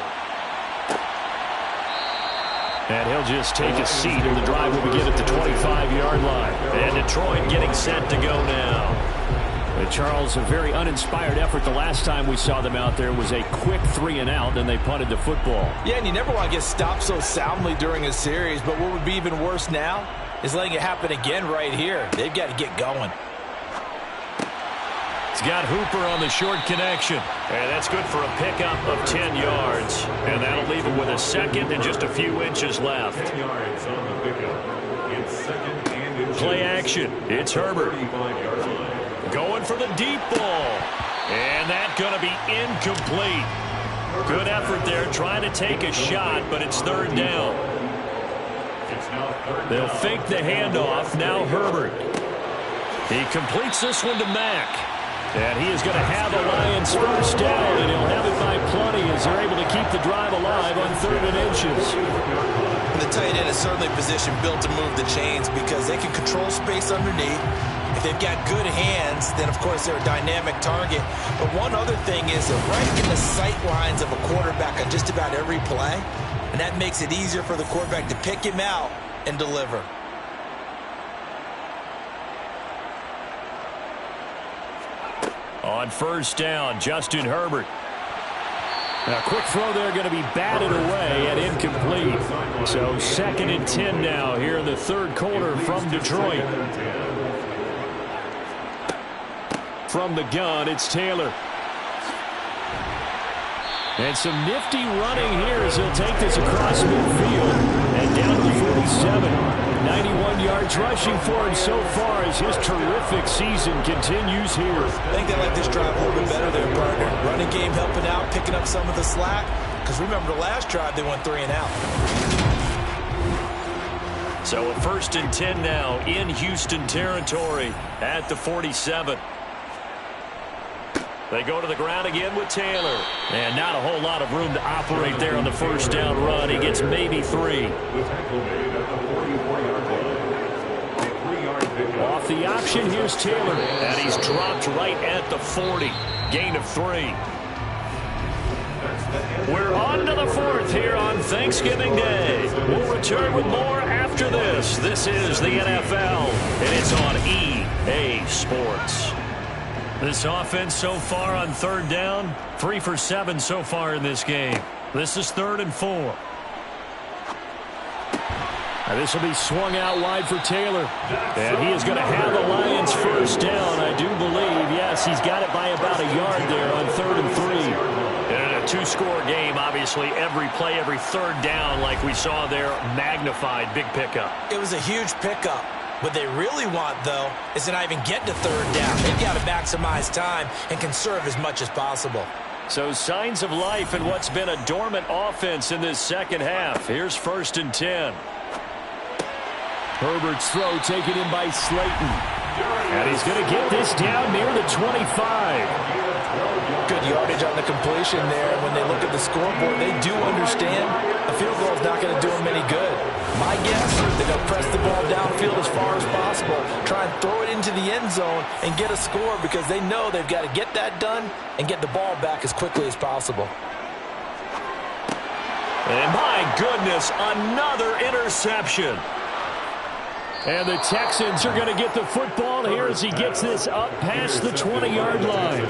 And he'll just take a seat, and the drive will begin at the 25-yard line. And Detroit getting set to go now. Charles, a very uninspired effort. The last time we saw them out there was a quick 3-and-out, then they punted the football. Yeah, and you never want to get stopped so soundly during a series, but what would be even worse now is letting it happen again right here. They've got to get going. He's got Hooper on the short connection. And that's good for a pickup of 10 yards. And that'll leave him with a second and just a few inches left. 10 yards on the pickup. It's second and inches. Play action. It's Herbert. Going for the deep ball. And that's going to be incomplete. Good effort there trying to take a shot, but it's third down. They'll fake the handoff. Now Herbert. He completes this one to Mack. And he is going to have the Lions first down, and he'll have it by plenty as they're able to keep the drive alive on 3rd and inches. The tight end is certainly a position built to move the chains because they can control space underneath. If they've got good hands, then, of course, they're a dynamic target. But one other thing is they're right in the sight lines of a quarterback on just about every play, and that makes it easier for the quarterback to pick him out and deliver. On first down, Justin Herbert. A quick throw there going to be batted away and incomplete. So 2nd and 10 now here in the 3rd quarter from Detroit. From the gun, it's Taylor. And some nifty running here as he'll take this across midfield and down to the 47. 91 yards rushing for him so far as his terrific season continues here. I think they like this drive a little bit better there, partner. Running game helping out, picking up some of the slack. Because remember the last drive, they went 3-and-out. So a 1st and 10 now in Houston territory at the 47. They go to the ground again with Taylor. And not a whole lot of room to operate there on the first down run. He gets maybe 3. Off the option, here's Taylor. And he's dropped right at the 40. Gain of 3. We're on to the 4th here on Thanksgiving Day. We'll return with more after this. This is the NFL, and it's on EA Sports. This offense so far on 3rd down, 3 for 7 so far in this game. This is 3rd and 4. And this will be swung out wide for Taylor. And he is going to have the Lions first down, I do believe. Yes, he's got it by about a yard there on 3rd and 3. And in a 2-score game, obviously, every play, every 3rd down, like we saw there, magnified, big pickup. It was a huge pickup. What they really want, though, is to not even get to 3rd down. They've got to maximize time and conserve as much as possible. So signs of life in what's been a dormant offense in this second half. Here's 1st and 10. Herbert's throw taken in by Slayton. And he's going to get this down near the 25. Good yardage on the completion there. When they look at the scoreboard, they do understand a field goal is not going to do them any good. My guess, they're going to press the ball downfield as far as possible, try and throw it into the end zone and get a score because they know they've got to get that done and get the ball back as quickly as possible. And my goodness, another interception. And the Texans are going to get the football here as he gets this up past the 20-yard line.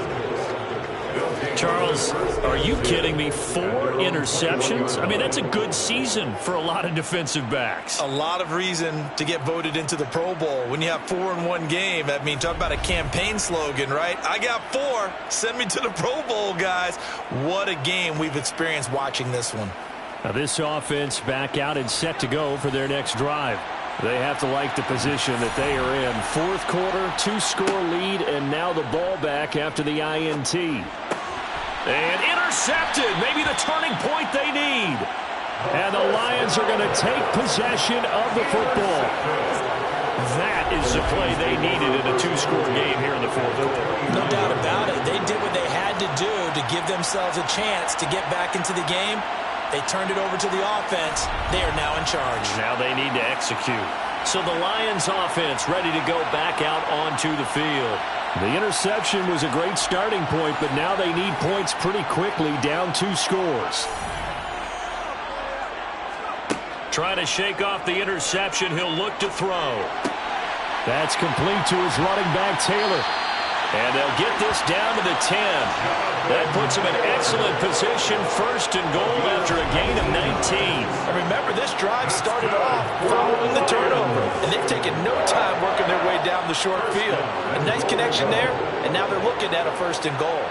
Charles, are you kidding me? 4 interceptions? I mean, that's a good season for a lot of defensive backs. A lot of reason to get voted into the Pro Bowl. When you have 4 in one game, I mean, talk about a campaign slogan, right? I got 4. Send me to the Pro Bowl, guys. What a game we've experienced watching this one. Now this offense back out and set to go for their next drive. They have to like the position that they are in. Fourth quarter, 2-score lead, and now the ball back after the INT. And intercepted. Maybe the turning point they need. And the Lions are going to take possession of the football. That is the play they needed in a 2-score game here in the fourth quarter. No doubt about it. They did what they had to do to give themselves a chance to get back into the game. They turned it over to the offense. They are now in charge. Now they need to execute. So the Lions offense ready to go back out onto the field. The interception was a great starting point, but now they need points pretty quickly, down 2 scores. Trying to shake off the interception. He'll look to throw. That's complete to his running back, Taylor. And they'll get this down to the 10. That puts them in excellent position, first and goal after a gain of 19. And remember, this drive started off following the turnover, and they've taken no time working their way down the short field. A nice connection there, and now they're looking at a first and goal.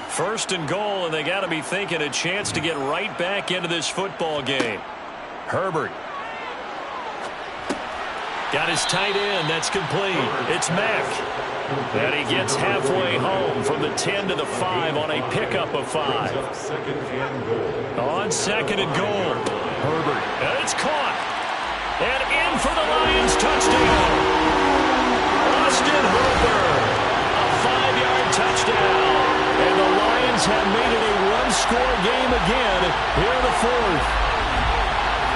First and goal, and they got to be thinking a chance to get right back into this football game. Herbert. Got his tight end. That's complete. It's Mack. And he gets halfway home from the 10 to the 5 on a pickup of 5. On second and goal. Herbert. And it's caught. And in for the Lions touchdown. Austin Herbert. A 5-yard touchdown. And the Lions have made it a 1-score game again here in the fourth.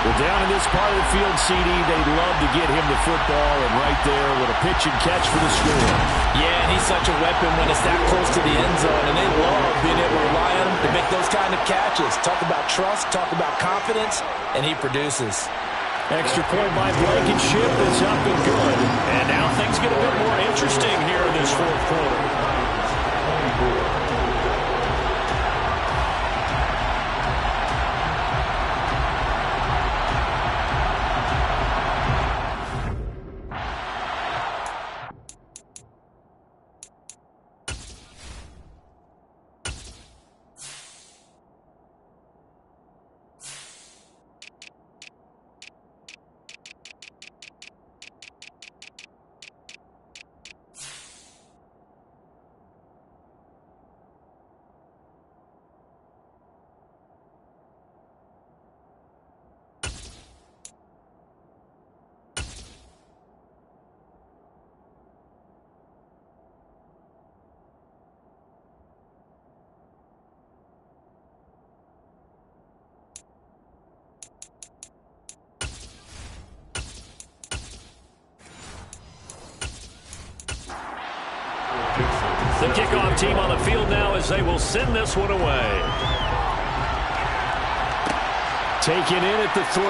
Well, down in this part of the field, CD, they'd love to get him the football, and right there with a pitch and catch for the score. Yeah, and he's such a weapon when it's that close to the end zone, and they love being able to rely on him to make those kind of catches. Talk about trust, talk about confidence, and he produces. Extra point by Blankenship is up and good. And now things get a bit more interesting here in this fourth quarter. The kickoff team on the field now as they will send this one away. Taken in at the 3.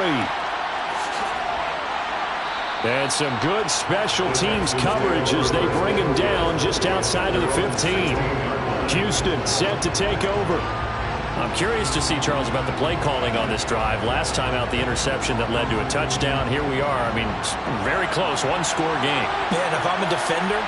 And some good special teams coverage as they bring him down just outside of the 15. Houston set to take over. I'm curious to see, Charles, about the play calling on this drive. Last time out, the interception that led to a touchdown. Here we are. I mean, very close, 1-score game. Yeah, and if I'm a defender,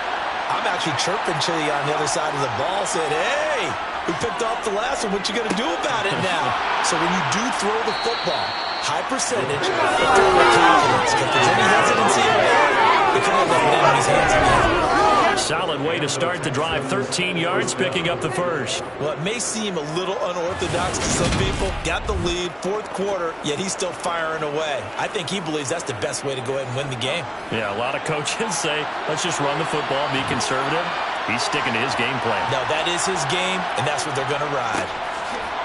I'm actually chirping to you on the other side of the ball, saying, hey, we picked off the last one. What you going to do about it now? So when you do throw the football, high percentage, throw with confidence. If there's any hesitancy in there, it can end up in enemy's hands again. solid way to start the drive. 13 yards, picking up the first. Well, it may seem a little unorthodox to some people. Got the lead, fourth quarter, yet he's still firing away. I think he believes that's the best way to go ahead and win the game. Yeah, a lot of coaches say, let's just run the football, be conservative. He's sticking to his game plan. No, that is his game, and that's what they're going to ride.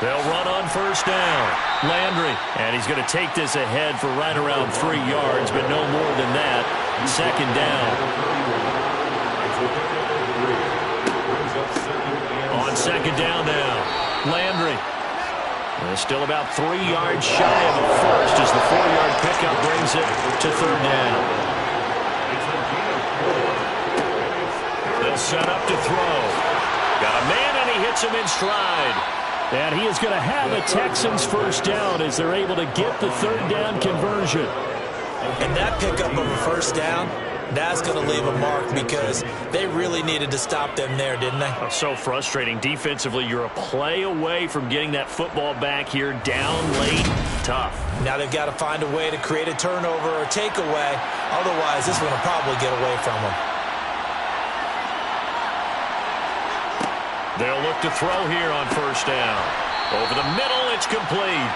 They'll run on first down. Landry, and he's going to take this ahead for right around 3 yards, but no more than that. Second down. On second down now, Landry. Still about 3 yards shy of a first as the 4-yard pickup brings it to third down. They'll set up to throw. Got a man, and he hits him in stride. And he is going to have a Texans first down as they're able to get the third down conversion. And that pickup of a first down, that's going to leave a mark because they really needed to stop them there, didn't they? So frustrating. Defensively, you're a play away from getting that football back here down late. Tough. Now they've got to find a way to create a turnover or takeaway. Otherwise, this one will probably get away from them. They'll look to throw here on first down. Over the middle, it's complete.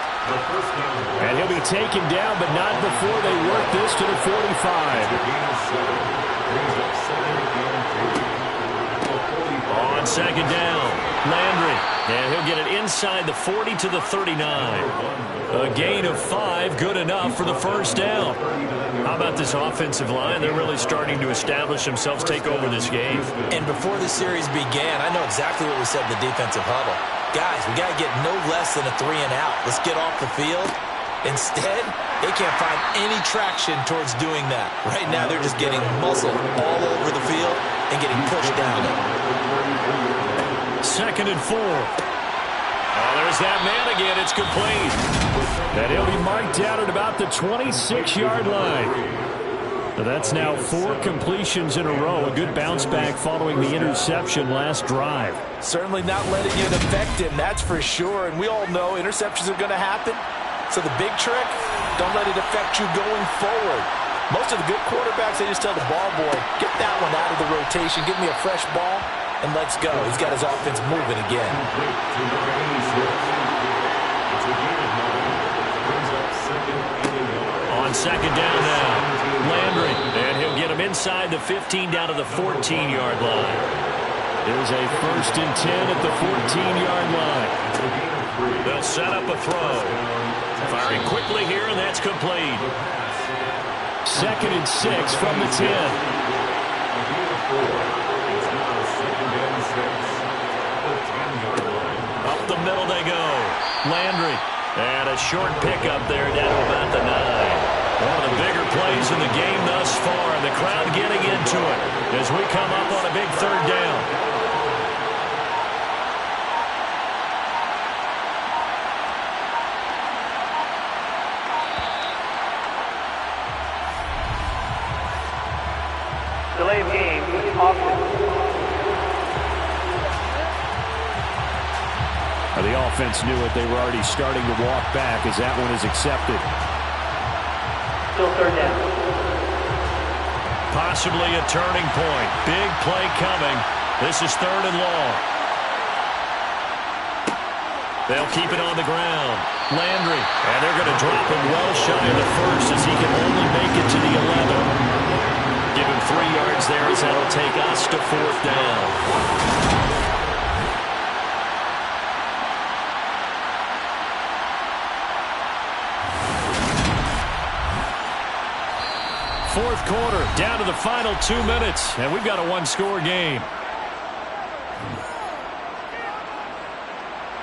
And he'll be taken down, but not before they work this to the 45. On second down, Landry. And he'll get it inside the 40 to the 39. A gain of 5, good enough for the first down. How about this offensive line? They're really starting to establish themselves, take over this game. And before the series began, I know exactly what we said in the defensive huddle. Guys, we got to get no less than a 3 and out. Let's get off the field. Instead, they can't find any traction towards doing that. Right now, they're just getting muscled all over the field and getting pushed down. Second and 4. Oh, there's that man again. It's complete. And he'll be marked down at about the 26-yard line. So that's now 4 completions in a row. A good bounce back following the interception last drive. Certainly not letting it affect him, that's for sure. And we all know interceptions are going to happen. So the big trick, don't let it affect you going forward. Most of the good quarterbacks, they just tell the ball boy, get that one out of the rotation, give me a fresh ball, and let's go. He's got his offense moving again. On second down now, Landry. And he'll get him inside the 15 down to the 14-yard line. There's a first and 10 at the 14-yard line. They'll set up a throw. Firing quickly here, and that's complete. Second and 6 from the 10. Up the middle they go. Landry. And a short pickup there down to about the 9. One of the bigger plays in the game thus far. And the crowd getting into it as we come up on a big third down. Delay of game, offense. The offense knew it. They were already starting to walk back as that one is accepted. Still third down. Possibly a turning point. Big play coming. This is third and long. They'll keep it on the ground. Landry. And they're going to drop him well shy of the first as he can only make it to the 11. Give him 3 yards there as that'll take us to fourth down. Fourth quarter, down to the final 2 minutes, and we've got a one-score game.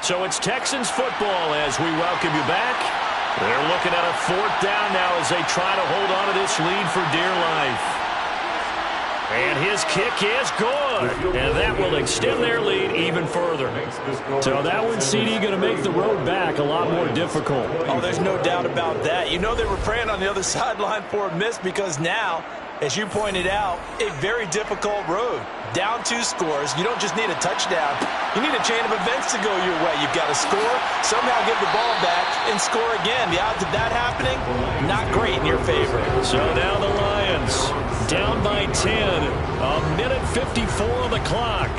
So it's Texans football as we welcome you back. They're looking at a fourth down now as they try to hold on to this lead for dear life. And his kick is good. And that will extend their lead even further. So that one, CD, going to make the road back a lot more difficult. Oh, there's no doubt about that. You know they were praying on the other sideline for a miss because now, as you pointed out, a very difficult road. Down 2 scores. You don't just need a touchdown. You need a chain of events to go your way. You've got to score, somehow get the ball back, and score again. The odds of that happening, not great in your favor. So now the Lions down by 10. A minute 1:54 on the clock.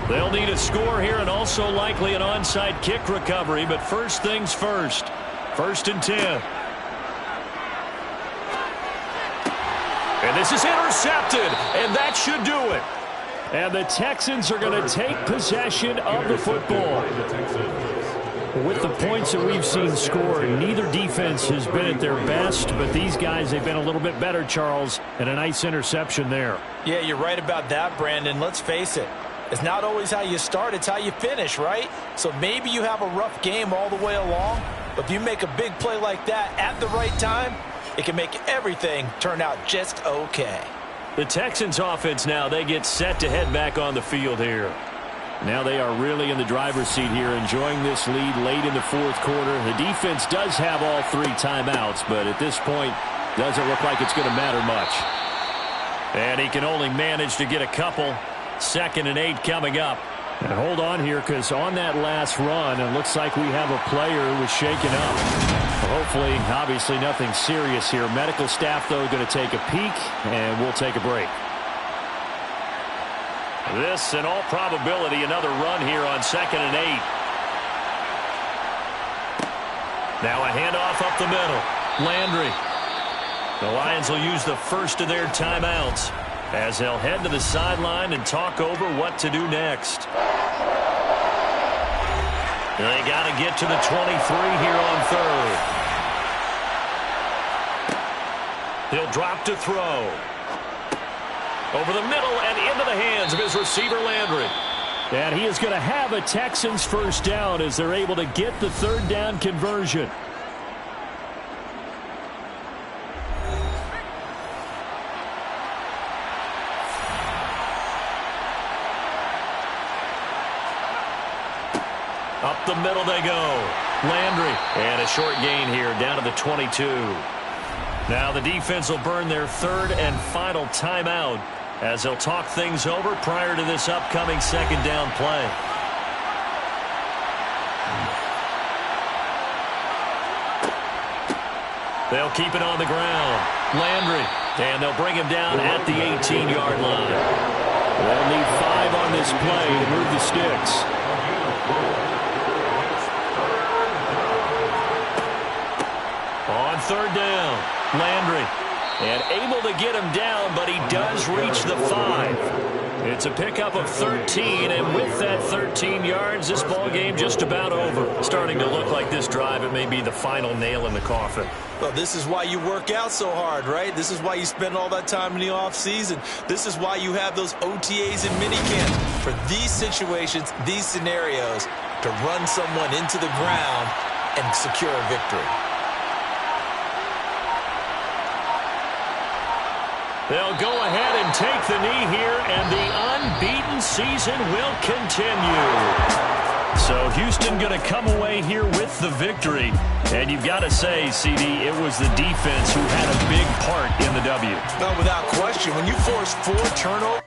They'll need a score here and also likely an onside kick recovery, but first things first. 1st and 10. And this is intercepted, and that should do it. And the Texans are going to take possession of the football. With the points that we've seen scored, neither defense has been at their best, but these guys, they've been a little bit better, Charles, and a nice interception there. Yeah, you're right about that, Brandon. Let's face it. It's not always how you start, it's how you finish, right? So maybe you have a rough game all the way along, but if you make a big play like that at the right time, it can make everything turn out just okay. The Texans offense now, they get set to head back on the field here. Now they are really in the driver's seat here, enjoying this lead late in the 4th quarter. The defense does have all 3 timeouts, but at this point, doesn't look like it's going to matter much. And he can only manage to get a couple. 2nd and 8 coming up. And hold on here, because on that last run, it looks like we have a player who was shaken up. Hopefully, obviously nothing serious here. Medical staff, though, going to take a peek, and we'll take a break. This, in all probability, another run here on 2nd and 8. Now a handoff up the middle. Landry. The Lions will use the first of their timeouts as they'll head to the sideline and talk over what to do next. They got to get to the 23 here on 3rd. He'll drop to throw. Over the middle and into the hands of his receiver, Landry. And he is going to have a Texans first down as they're able to get the 3rd down conversion. Up the middle they go. Landry. And a short gain here down to the 22. Now the defense will burn their 3rd and final timeout as they'll talk things over prior to this upcoming 2nd down play. They'll keep it on the ground. Landry. And they'll bring him down at the 18-yard line. They'll need 5 on this play to move the sticks. On 3rd down, Landry. And able to get him down, but he does reach the 5. It's a pickup of 13, and with that 13 yards, this ball game just about over. Starting to look like this drive, it may be the final nail in the coffin. Well, this is why you work out so hard, right? This is why you spend all that time in the offseason. This is why you have those OTAs and minicamp. For these situations, these scenarios, to run someone into the ground and secure a victory. They'll go ahead and take the knee here, and the unbeaten season will continue. So Houston going to come away here with the victory. And you've got to say, CD, it was the defense who had a big part in the W. No, without question. When you force 4 turnovers